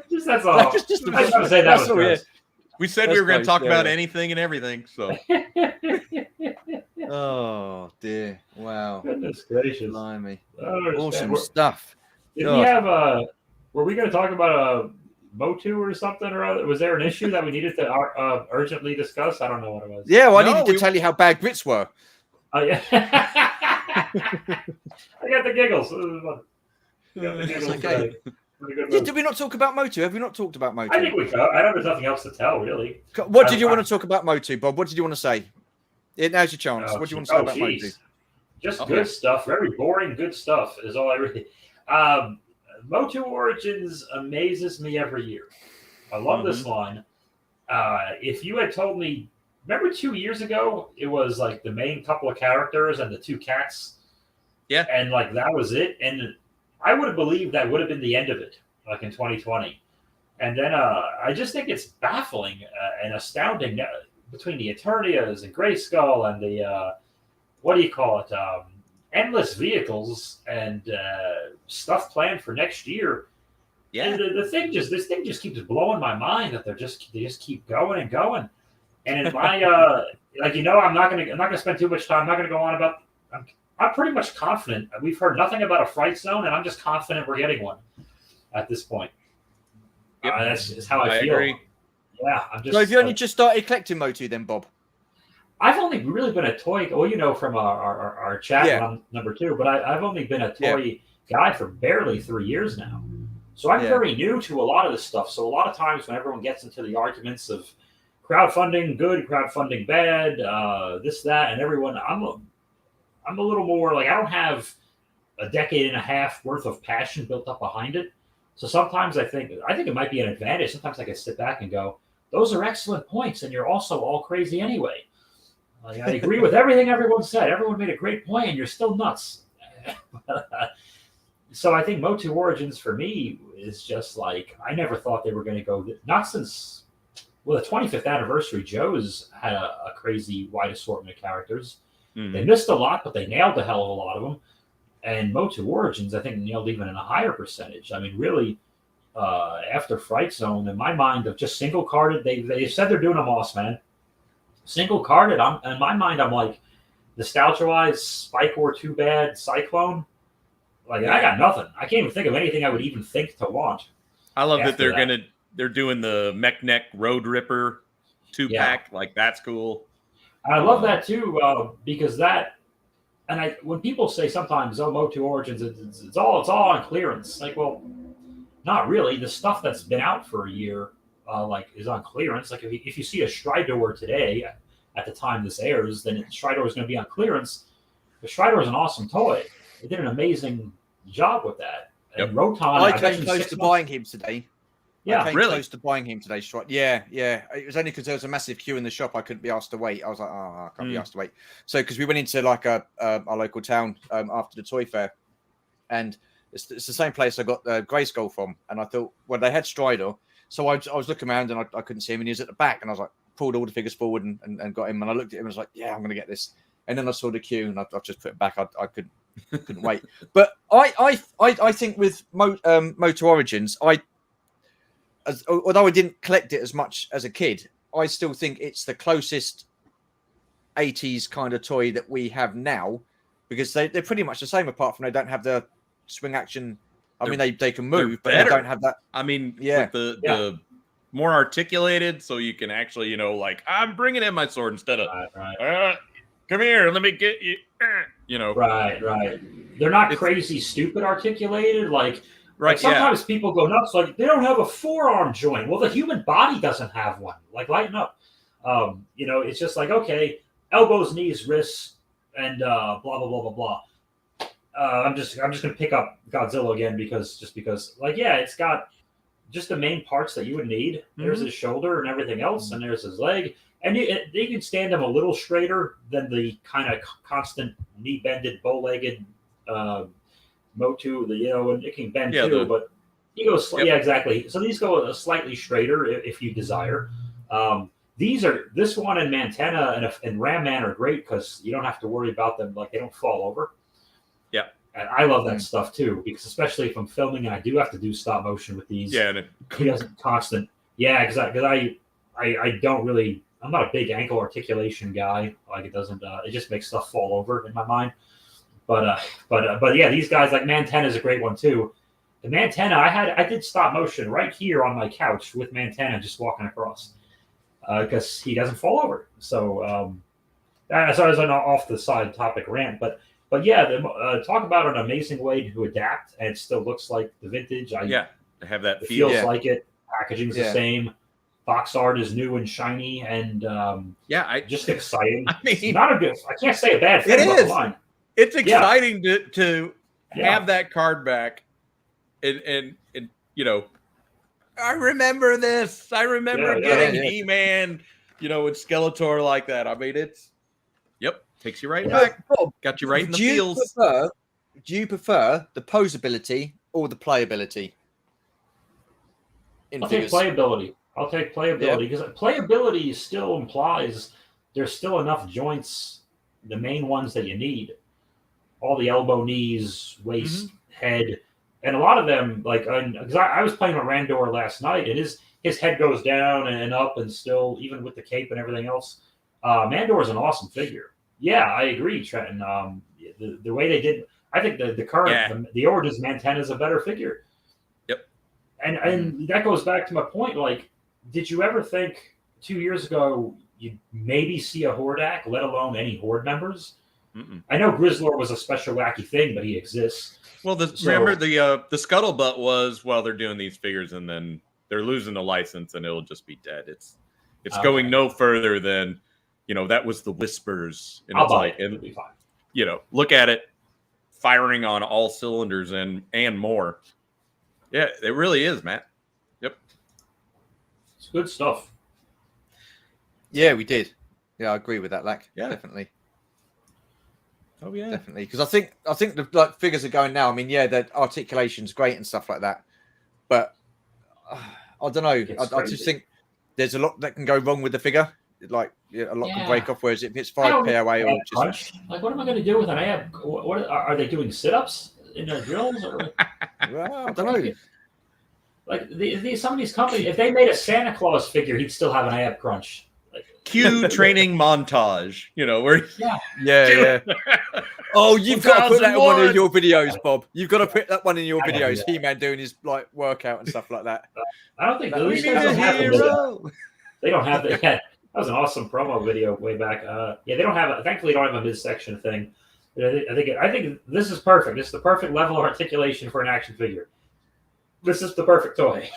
just that's all. just I was gonna say that was all, gross. we said we were going to talk about anything and everything. So, oh dear, wow, Goodness gracious. blimey, Awesome awesome stuff. Did we have were we going to talk about a MOTU or something or other? Was there an issue that we needed to urgently discuss? I don't know what it was. Yeah, well, I needed to tell you how bad grits were. Oh yeah. I got the giggles. Okay. Did we not talk about MOTU? Have we not talked about MOTU? I think we could. I know there's nothing else to tell, really. What did you want to talk about MOTU, Bob? What did you want to say? Yeah, now's your chance. What do you want to say about MOTU? Just good stuff. Very boring, good stuff is all I really. MOTU Origins amazes me every year. I love this line. If you had told me, remember 2 years ago, it was like the main couple of characters and the two cats. Yeah. And like that was it. And I would have believed that would have been the end of it, like in 2020. And then I just think it's baffling and astounding between the Eternias and Grayskull and the, what do you call it? Endless vehicles and stuff planned for next year. Yeah. And this thing just keeps blowing my mind that they just keep going and going. And in my I'm not gonna spend too much time. I'm not gonna go on about. I'm pretty much confident. We've heard nothing about a fright zone, and I'm just confident we're getting one at this point. Yep. That's just how I feel. Agree. Yeah, I'm just. So have you only just started collecting MOTU then, Bob? I've only really been a toy. Well, you know from our chat on number 2, but I've only been a toy guy for barely 3 years now. So I'm very new to a lot of this stuff. So a lot of times when everyone gets into the arguments of crowdfunding good, crowdfunding bad, this, that, and everyone, I'm a little more like I don't have a decade and a half worth of passion built up behind it. So sometimes I think it might be an advantage. Sometimes I can sit back and go, those are excellent points, and you're also all crazy anyway. Like, I agree with everything everyone said. Everyone made a great point, and you're still nuts. So I think MOTU Origins for me is just like I never thought they were going to go. Not since the 25th anniversary, Joe's had a crazy wide assortment of characters. Mm-hmm. They missed a lot, but they nailed a hell of a lot of them. And MOTU Origins, I think, nailed even in a higher percentage. I mean, really, after Fright Zone, in my mind, of just single carded, they said they're doing a Moss Man. Single carded, in my mind, I'm like, nostalgia wise, Spike or Too Bad, Cyclone. Like, I got nothing. I can't even think of anything I would even think to want. I love that they're doing the Mech Neck Road Ripper 2-pack. Like, that's cool. I love that too, because when people say sometimes, "Oh, MOTU Origins, it's all on clearance," like, well, not really. The stuff that's been out for a year, is on clearance. Like, if you see a Stridor today, at the time this airs, then Stridor is going to be on clearance. The Stridor is an awesome toy. They did an amazing job with that. Yep. And Roton, I came close to buying him today. Yeah, I came close to buying him today. Yeah. It was only because there was a massive queue in the shop. I couldn't be asked to wait. I was like, I can't be asked to wait. So because we went into like our local town after the toy fair, and it's the same place I got Grayskull from. And I thought, well, they had Strider, so I was looking around and I couldn't see him, and he was at the back. And I was like, pulled all the figures forward and got him. And I looked at him and was like, yeah, I'm going to get this. And then I saw the queue and I just put it back. I couldn't wait. But I think with MOTU Origins, although I didn't collect it as much as a kid, I still think it's the closest 80s kind of toy that we have now, because they're pretty much the same, apart from they don't have the swing action. I mean, they can move, but they don't have that. I mean, with the more articulated, so you can actually, like, I'm bringing in my sword instead of, come here, let me get you, Right. They're not crazy, stupid articulated, like sometimes people go nuts, like, they don't have a forearm joint. Well, the human body doesn't have one. Like, lighten up. It's just like, okay, elbows, knees, wrists, and blah blah blah blah blah. I'm just gonna pick up Godzilla again because it's got just the main parts that you would need. There's his shoulder and everything else, and there's his leg. And you can stand him a little straighter than the kind of constant knee-bended, bow-legged MOTU. And it can bend too, but he goes. Yeah, exactly. So these go slightly straighter if you desire. This one and Mantena and Ram Man are great because you don't have to worry about them, like they don't fall over. Yeah. And I love that stuff too, because especially if I'm filming and I do have to do stop motion with these. Yeah. He doesn't constant. Yeah, because I don't really. I'm not a big ankle articulation guy. Like it doesn't. It just makes stuff fall over in my mind. But yeah, these guys like Mantena is a great one too. The Mantena, I did stop motion right here on my couch with Mantena just walking across because he doesn't fall over. So sorry, as an off the side topic rant, but yeah, talk about an amazing way to adapt and it still looks like the vintage. To have that it feel. Feels like it. Packaging's the same. Box art is new and shiny and just exciting. I mean, it's not a good. I can't say a bad thing about the line. It's exciting to have that card back, and I remember this. I remember getting He-Man, with Skeletor like that. I mean, takes you right back. Bob, got you right in the feels. Do you prefer the posability or the playability? I'll take playability because playability still implies there's still enough joints, the main ones that you need. All the elbow, knees, waist, head, and a lot of them, because I was playing with Randor last night, and his head goes down and up, and still, even with the cape and everything else, Mandor is an awesome figure. Yeah, I agree, Trenton. The way they did, I think the current, the Origins Mantena is a better figure. Yep. And that goes back to my point. Like, did you ever think 2 years ago you'd maybe see a Hordak, let alone any Horde members? I know Grizzlor was a special wacky thing, but he exists. Well, remember the scuttlebutt was, well, they're doing these figures and then they're losing the license and it'll just be dead. It's going no further than, that was the whispers. And I'll buy it. It'll be fine. Look at it firing on all cylinders and more. Yeah, it really is, Matt. Yep. It's good stuff. Yeah, we did. Yeah, I agree with that, Lack. Yeah, definitely. Oh yeah, definitely. Because I think the figures are going now. I mean, yeah, the articulation's great and stuff like that, but I don't know. I just think there's a lot that can go wrong with the figure. A lot can break off. Whereas if it's 5 POA or just what am I going to do with an ab? What are they doing? Sit-ups in their drills? Or... Well, I don't know. Like some of these companies, if they made a Santa Claus figure, he'd still have an ab crunch. Cue training montage, where yeah. Oh, you've got to put that in one of your videos, Bob. You've got to put that one in your videos. He-Man doing his workout and stuff like that. I don't think those guys don't have it. They don't have that. Yeah, that was an awesome promo video way back. They don't have it. Thankfully, they don't have a midsection thing. I think this is perfect. This is the perfect level of articulation for an action figure. This is the perfect toy,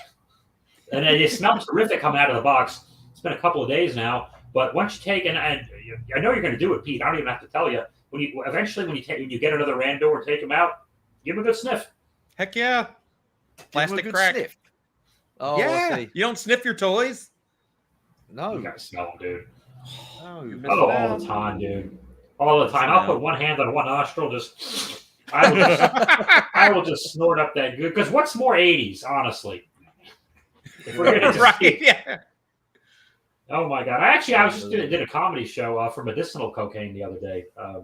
and it smells terrific coming out of the box. It's been a couple of days now. But once you take, and I know you're going to do it, Pete. I don't even have to tell you. When you get another Randor and take him out, give him a good sniff. Heck yeah! Plastic crack. Sniff. Oh, yeah. You don't sniff your toys? No, you gotta smell them, dude. Oh, all the time, dude. All the time. I'll put one hand on one nostril. I will just snort up that good. Because what's more 80s, honestly? If we're gonna Oh my god! I just did a comedy show for medicinal cocaine the other day. Oh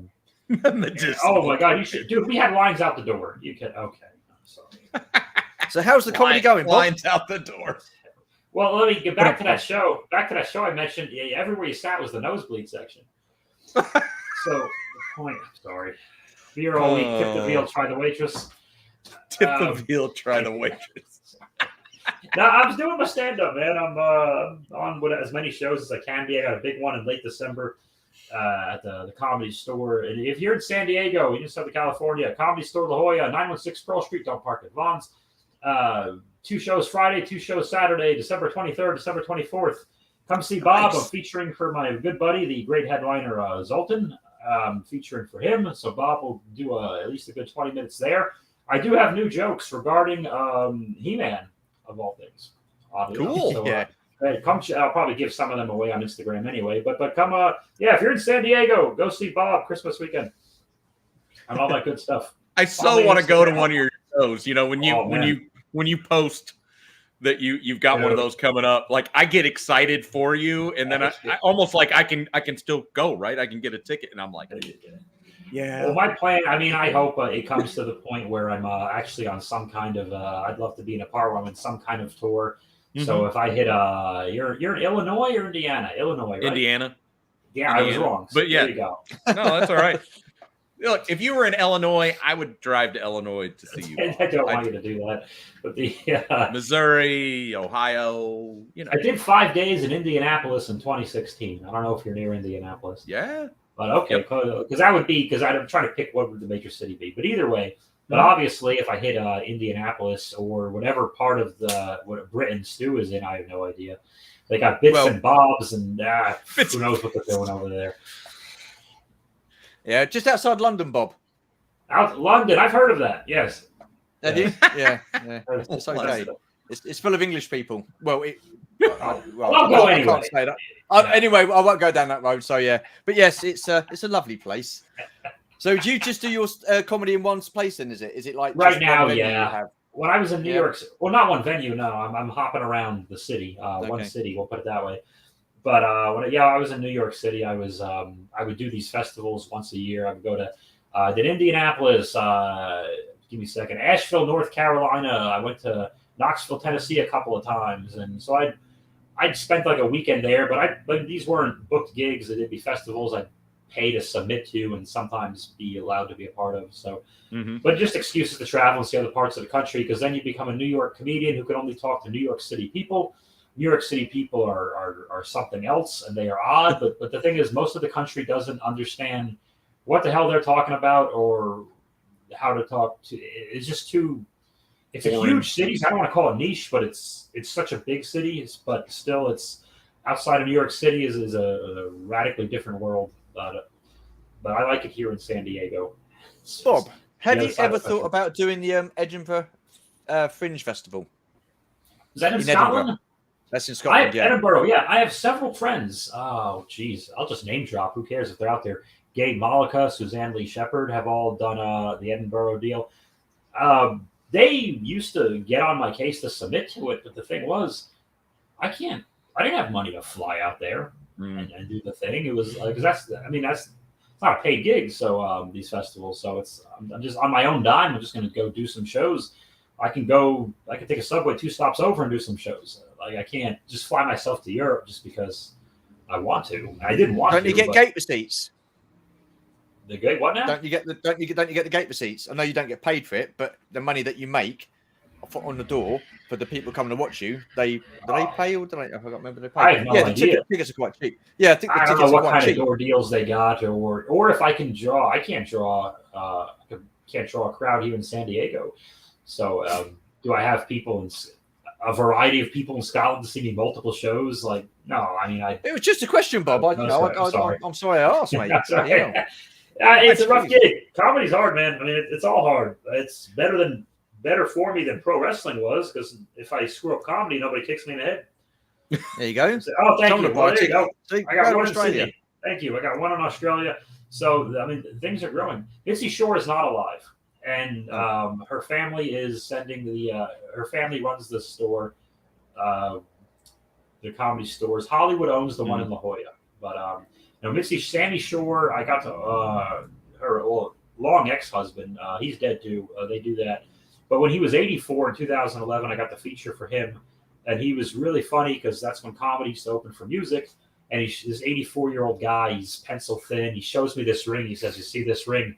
my god! You should, dude. We had lines out the door. You can okay. I'm sorry. So how's the comedy going? Lines out the door. Well, let me get back to that show. I mentioned everywhere you sat was the nosebleed section. So the point. Sorry. Beer all week. Tip the veal. Try the waitress. Tip the veal. Try the waitress. Now, I was doing my stand-up, man. I'm on as many shows as I can be. I got a big one in late December at the Comedy Store. And if you're in San Diego, in Southern California, Comedy Store La Jolla, 916 Pearl Street, don't park at Vaughn's. 2 shows Friday, 2 shows Saturday, December 23rd, December 24th. Come see Bob. Nice. I'm featuring for my good buddy, the great headliner, Zoltan. Featuring for him. So Bob will do at least a good 20 minutes there. I do have new jokes regarding He-Man. of all things. Oddly Cool. enough. So, Yeah. hey, come! I'll probably give some of them away on Instagram anyway. But come, if you're in San Diego, go see Bob Christmas weekend and all that good stuff. I so want to go to one of your shows. You know, when you post that you've got one of those coming up, like I get excited for you, and then I almost like I can still go, right? I can get a ticket, and I'm like, yeah. Well, my plan, I mean, I hope it comes to the point where I'm actually on some kind of, I'd love to be in a part where I'm in some kind of tour. Mm-hmm. So if I hit, you're in Illinois or Indiana? Illinois, right? Indiana. Yeah, Indiana. I was wrong. So but yeah, there you go. No, that's all right. Look, if you were in Illinois, I would drive to Illinois to see you. I don't want you to do that. But Missouri, Ohio, you know. I did 5 days in Indianapolis in 2016. I don't know if you're near Indianapolis. Yeah. But okay, because that would be, because I'm trying to pick what would the major city be. But either way, but obviously if I hit Indianapolis or whatever part of what Britain Stu is in, I have no idea. They got bits and bobs and who knows what they're doing over there. Yeah, just outside London, Bob. Out London, I've heard of that. Yes. Have you? Yeah. It's okay. It's full of English people. Well, I'll go anyway. I can't say that. Anyway, I won't go down that road. So yeah, but yes, it's a lovely place. So do you just do your comedy in one place? Then is it like right now? Yeah. When I was in New York, well, not one venue. No, I'm hopping around the city. One city. We'll put it that way. But when I was in New York City, I would do these festivals once a year. I would go to did Indianapolis. Give me a second. Asheville, North Carolina. I went to Knoxville, Tennessee a couple of times, and so I'd spent like a weekend there. But these weren't booked gigs. It'd be festivals I'd pay to submit to and sometimes be allowed to be a part of. So, but just excuses to travel and see other parts of the country, because then you become a New York comedian who can only talk to New York City people. New York City people are something else, and they are odd. But the thing is, most of the country doesn't understand what the hell they're talking about or how to talk to. It's just too. It's a huge city. I don't want to call it niche, but it's such a big city. But still, it's outside of New York City is a radically different world. But I like it here in San Diego. Bob, have you ever thought about doing the Edinburgh Fringe Festival? Is that in Scotland? That's in Scotland, Edinburgh, yeah. I have several friends. Oh, geez. I'll just name drop. Who cares if they're out there? Gabe Malika, Suzanne Lee Shepherd have all done the Edinburgh deal. They used to get on my case to submit to it, but the thing was, I didn't have money to fly out there and do the thing. It was because it's not a paid gig. So these festivals, so I'm just on my own dime. I'm just going to go do some shows. I can take a subway 2 stops over and do some shows. Like I can't just fly myself to Europe just because I want to. I didn't want to. Don't you get gate receipts? The gate what now? Don't you get the gate receipts? I know you don't get paid for it, but the money that you make on the door for the people coming to watch you, do they pay or do they? I can't remember. They pay. I have no idea. The tickets are quite cheap. Yeah, I think the I tickets don't know are what quite kind cheap. of door deals they got, or if I can draw. I can't draw. Can't draw a crowd here in San Diego. So do I have people a variety of people in Scotland to see me multiple shows? Like no, I mean it was just a question, Bob. I'm sorry I asked, mate. It's a rough gig. Comedy's hard, man. I mean, it's all hard. It's better for me than pro wrestling was, because if I screw up comedy, nobody kicks me in the head. There you go. Oh, thank you. Well, there you go. I got one in Australia. Sydney. Thank you. I got one in Australia. So I mean, things are growing. Mitzi Shore is not alive, and her family is sending her family runs the store, the comedy stores. Hollywood owns the one in La Jolla, but Sandy Shore, I got to her long ex-husband. He's dead too. They do that. But when he was 84 in 2011, I got the feature for him, and he was really funny because that's when comedy used to open for music. And he's this 84-year-old guy. He's pencil thin. He shows me this ring. He says, "You see this ring?"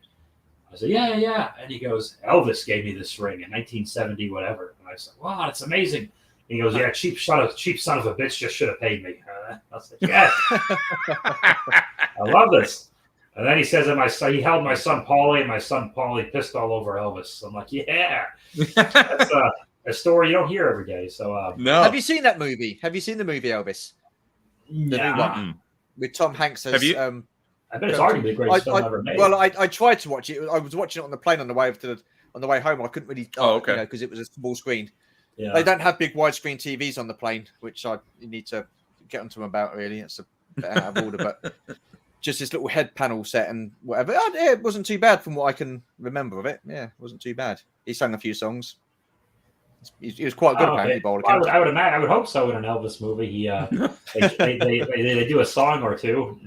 I said, "Yeah." And he goes, "Elvis gave me this ring in 1970, whatever." And I said, "Wow, that's amazing." And he goes, "Yeah, cheap son of a bitch just should have paid me." I said, "Yes." I love this. And then he says that he held my son Paulie, and my son Paulie pissed all over Elvis. I'm like, yeah, that's a story you don't hear every day. So no. Have you seen that movie? Have you seen the movie Elvis? The new one with Tom Hanks as. Have you? I bet it's arguably the greatest film ever made. Well, I tried to watch it. I was watching it on the plane on the way home. I couldn't really. Okay. Because it was a small screen. Yeah. They don't have big widescreen TVs on the plane, which you need to get onto them about. Really, it's a bit out of order, but just this little head panel set and whatever. It wasn't too bad from what I can remember of it. Yeah, it wasn't too bad. He sang a few songs. He was quite good, apparently. Well, I would imagine. I would hope so in an Elvis movie. They do a song or two.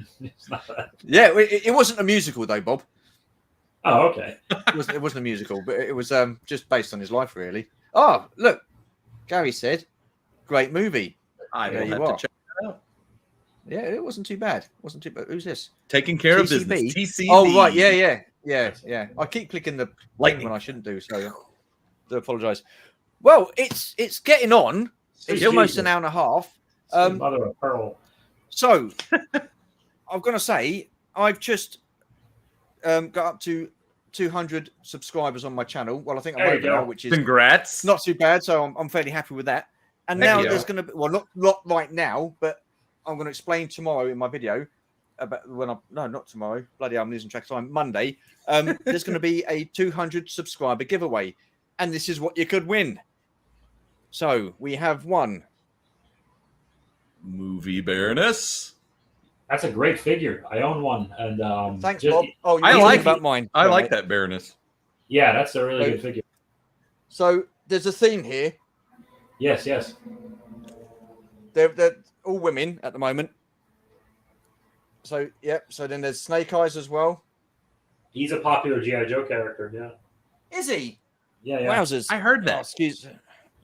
Yeah, it wasn't a musical though, Bob. Oh, okay. It wasn't a musical, but it was just based on his life, really. Oh, look, Gary said, "Great movie." I will have to check it out. Yeah, it wasn't too bad. Wasn't too bad. Who's this? Taking care TCB? of business. TCB. Oh, right. Yeah. I keep clicking the link when I shouldn't do, so I do apologise. Well, it's getting on. It's almost an hour and a half. Mother of pearl. So, I'm going to say, I've just got up to 200 subscribers on my channel. Well, I think I'm over now, which is congrats. Not too bad. So I'm fairly happy with that. And now there's going to be, well, not right now, but I'm going to explain tomorrow in my video about not tomorrow. Bloody hell, I'm losing track of time. Monday. There's going to be a 200 subscriber giveaway, and this is what you could win. So we have one Movie Baroness. That's a great figure. I own one, and thanks, Bob. Oh, I like about mine. I like that Baroness. Yeah, that's a really good figure. So there's a theme here. Yes. They're all women at the moment. So So then there's Snake Eyes as well. He's a popular G.I. Joe character. Yeah. Is he? Yeah. Wowzers! I heard that. Oh, excuse.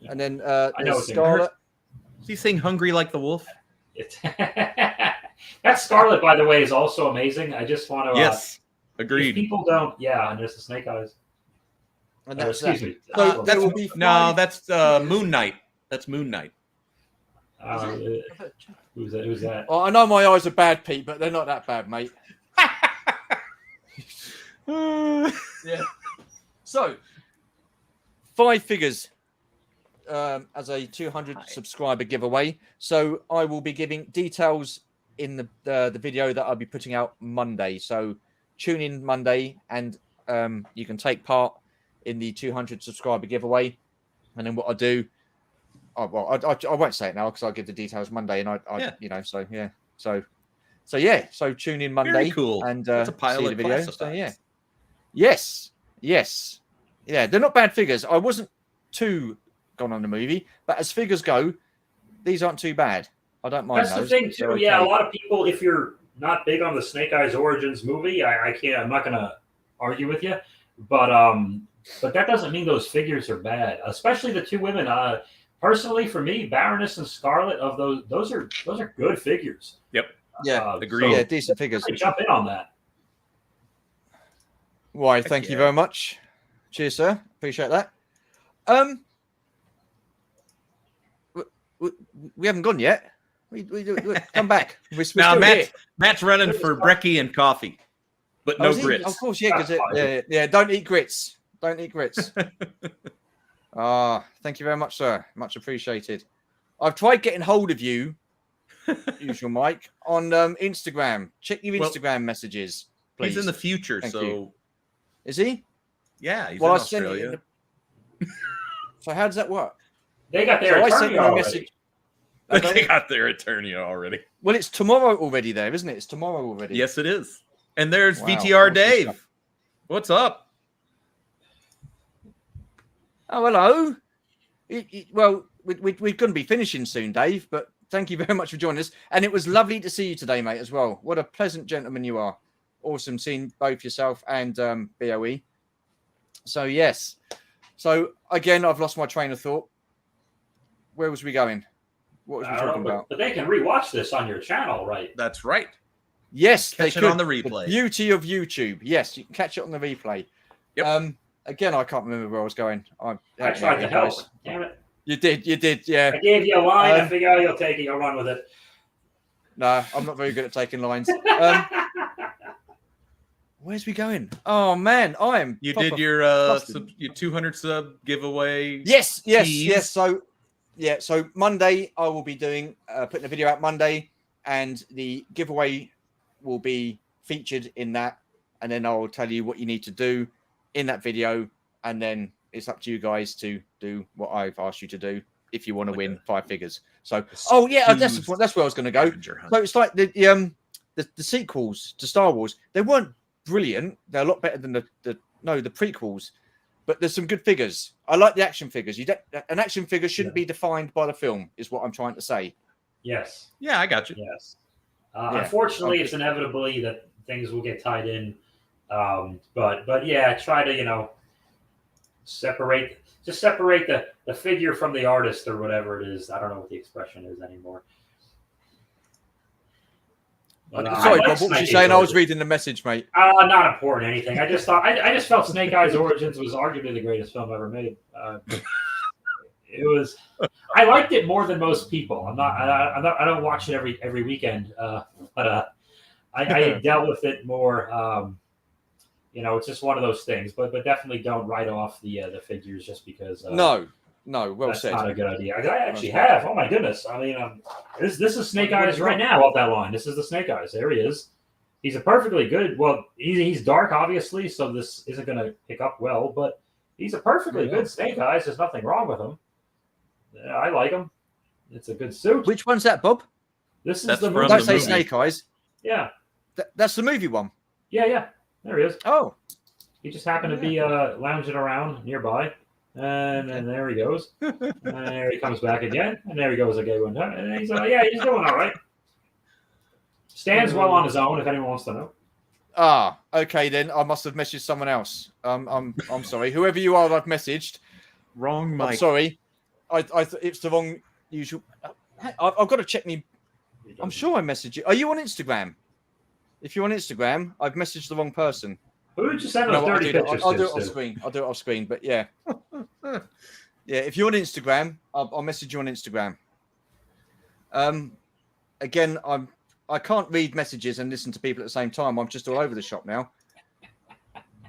And then I know Scarlet. Is he saying "Hungry like the Wolf"? That Scarlet, by the way, is also amazing. I just want to. Yes, agreed. If people don't. Yeah, and there's the Snake Eyes. And that's excuse me. So that will be that's Moon Knight. That's Moon Knight. Who's that? Oh, I know my eyes are bad, Pete, but they're not that bad, mate. Yeah. So 5 figures as a 200 subscriber giveaway. So I will be giving details in the video that I'll be putting out Monday. So tune in Monday, and you can take part in the 200 subscriber giveaway. And then what I do, I won't say it now because I'll give the details Monday, and So tune in Monday. Very cool. And that's a pile see of the video. classifieds. So, yes, yeah, they're not bad figures. I wasn't too gone on the movie, but as figures go, these aren't too bad. I don't mind. That's those. the thing too. Okay. Yeah, a lot of people, if you're not big on the Snake Eyes Origins movie, I'm not gonna argue with you, but that doesn't mean those figures are bad, especially the 2 women. Personally, for me, Baroness and Scarlet, of those are good figures. Yep. Yeah, agreed. So decent figures. Jump in on that. Why? Thank you very much. Cheers, sir. Appreciate that. We haven't gone yet. We come back. We're now, still here. Matt's running for brekkie and coffee, but no grits. Of course, yeah. Because don't eat grits. Don't eat grits. Thank you very much, sir. Much appreciated. I've tried getting hold of you, usual Mike, on Instagram. Check your Instagram messages, please. He's in the future, Thank so you. Is he? Yeah, he's in Australia. So how does that work? They got their Eternia already. Message. They got their Eternia already. Well, it's tomorrow already there, isn't it? It's tomorrow already. Yes, it is. And there's VTR Dave. What's up? Oh, hello. Well, we're going to be finishing soon, Dave, but thank you very much for joining us. And it was lovely to see you today, mate, as well. What a pleasant gentleman you are. Awesome seeing both yourself and BOE. So, yes. So, again, I've lost my train of thought. Where was we going? What was we talking about? But they can rewatch this on your channel, right? That's right. Yes, catch they it could. on the replay. The beauty of YouTube. Yes, you can catch it on the replay. Yep. Again, I can't remember where I was going. I tried to help. Damn it. You did, yeah. I gave you a line. I figure out you'll take it. You'll run with it. No, I'm not very good at taking lines. Where's we going? Oh man, I am. You did your 200 sub giveaway. Yes. So Monday I will be doing putting a video out Monday, and the giveaway will be featured in that, and then I'll tell you what you need to do in that video, and then it's up to you guys to do what I've asked you to do if you want to Like win a- 5 figures. So, oh yeah, that's the point. That's where I was going to go. Scavenger hunt. So it's like the sequels to Star Wars. They weren't brilliant. They're a lot better than the prequels. But there's some good figures. I like the action figures. An action figure shouldn't be defined by the film, is what I'm trying to say. Yes. Yeah, I got you. Yes. Yeah. Unfortunately, it's inevitably that things will get tied in. But yeah, try to separate the figure from the artist or whatever it is. I don't know what the expression is anymore. But, Sorry, I like Bob. What was you Snake saying? Eyes I was reading the message, mate. Not important or anything. I just thought I just felt Snake Eyes Origins was arguably the greatest film ever made. It was. I liked it more than most people. I don't watch it every weekend, but I dealt with it more. It's just one of those things. But definitely don't write off the figures just because. No, well that's said. not a good idea. I actually have. Oh my goodness! I mean, this is Snake Eyes right now off that line. This is the Snake Eyes. There he is. He's a perfectly good. Well, he's dark, obviously, so this isn't going to pick up well. But he's a perfectly good Snake Eyes. There's nothing wrong with him. I like him. It's a good suit. Which one's that, Bob? This is That's the from movie. the Don't say movie. Snake Eyes. Yeah, That's the movie one. yeah. There he is. Oh, He just happened to be lounging around nearby, and there he goes. And there he comes back again, and there he goes again one time. And he's he's doing all right. Stands well on his own. If anyone wants to know. Okay then. I must have messaged someone else. I'm sorry. Whoever you are, I've messaged. Wrong mic. I'm sorry. It's the wrong usual. I've got to check me. I'm sure I messaged you. Are you on Instagram? If you're on Instagram, I've messaged the wrong person. Who did you send No, those dirty pictures I'll do it to? off screen. I'll do it off screen. But yeah, yeah. If you're on Instagram, I'll message you on Instagram. Again, I can't read messages and listen to people at the same time. I'm just all over the shop now.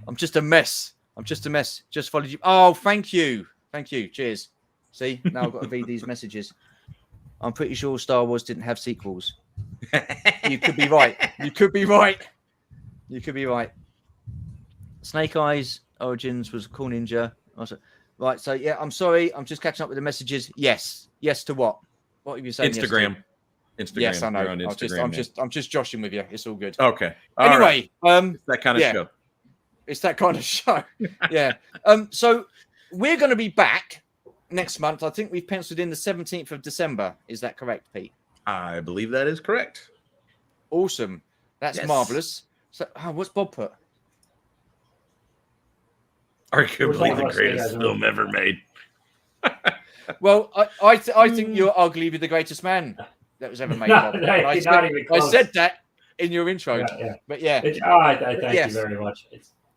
I'm just a mess. Just followed you. Oh, thank you. Cheers. See, now I've got to read these messages. I'm pretty sure Star Wars didn't have sequels. You could be right. Snake Eyes Origins was a cool ninja. Right, so yeah, I'm sorry. I'm just catching up with the messages. Yes to what? What have you saying? Instagram. Yes, I know. You're on Instagram, I'm just joshing with you. It's all good. Okay. All Anyway, right. It's that kind of show. It's that kind of show. Yeah. So we're going to be back next month. I think we've penciled in the 17th of December. Is that correct, Pete? I believe that is correct. Awesome. That's marvelous. So, what's Bob put? Arguably the greatest film ever made. Well, I think you're arguably the greatest man that was ever made. Bob. I said that in your intro. Yeah. But yeah. I thank you very much.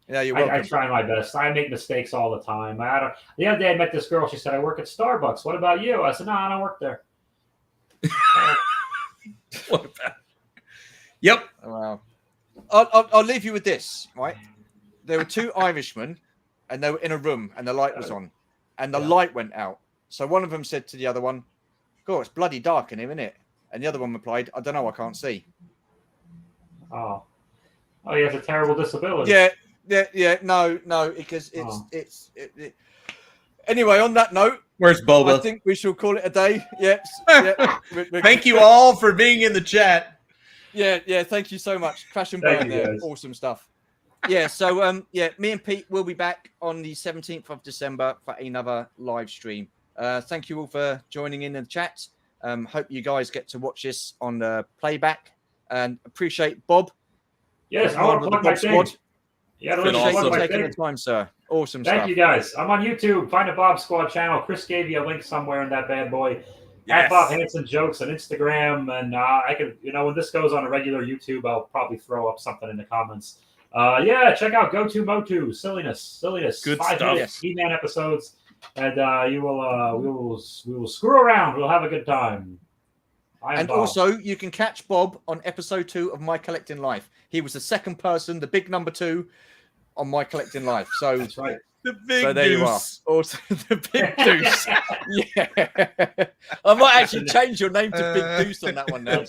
You're welcome. I try my best. I make mistakes all the time. The other day I met this girl. She said, I work at Starbucks. What about you? I said, no, I don't work there. What about? Yep. Wow. I'll leave you with this, right? There were 2 Irishmen, and they were in a room, and the light was on, and the light went out. So one of them said to the other one, "God, it's bloody dark in here, isn't it?" And the other one replied, "I don't know, I can't see." Oh, he has a terrible disability. Yeah. No, because it's. Anyway, on that note, where's Boba? I think we shall call it a day. Yes. Thank you all for being in the chat. Yeah. Thank you so much. Crash and burn there. Guys. Awesome stuff. Yeah. So, me and Pete will be back on the 17th of December for another live stream. Thank you all for joining in the chat. Hope you guys get to watch this on the playback, and appreciate Bob. Yes, I want to plug my thing. Yeah, appreciate you taking the time, sir. Awesome stuff. Thank you, guys. I'm on YouTube. Find the Bob Squad channel. Chris gave you a link somewhere in that bad boy. Yes. At Bob Hansen Jokes on Instagram. And I can, when this goes on a regular YouTube, I'll probably throw up something in the comments. Check out Go To MOTU. Silliness. Good 5-minute He-Man episodes. And we will screw around. We'll have a good time. And Bob. Also, you can catch Bob on episode 2 of My Collecting Life. He was the second person, the big number 2 on My Collecting Life. So that's right. The big so there deuce. You are. Also, the big deuce. Yeah. I might actually change your name to Big Deuce on that one now.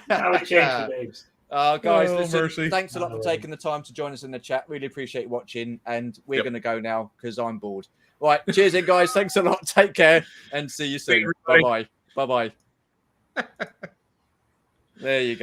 Now we change the names. Guys, Oh, listen, mercy. thanks a lot for taking the time to join us in the chat. Really appreciate you watching, and we're going to go now because I'm bored. Right, cheers in, guys. Thanks a lot. Take care, and see you soon. Bye-bye. Bye-bye. There you go.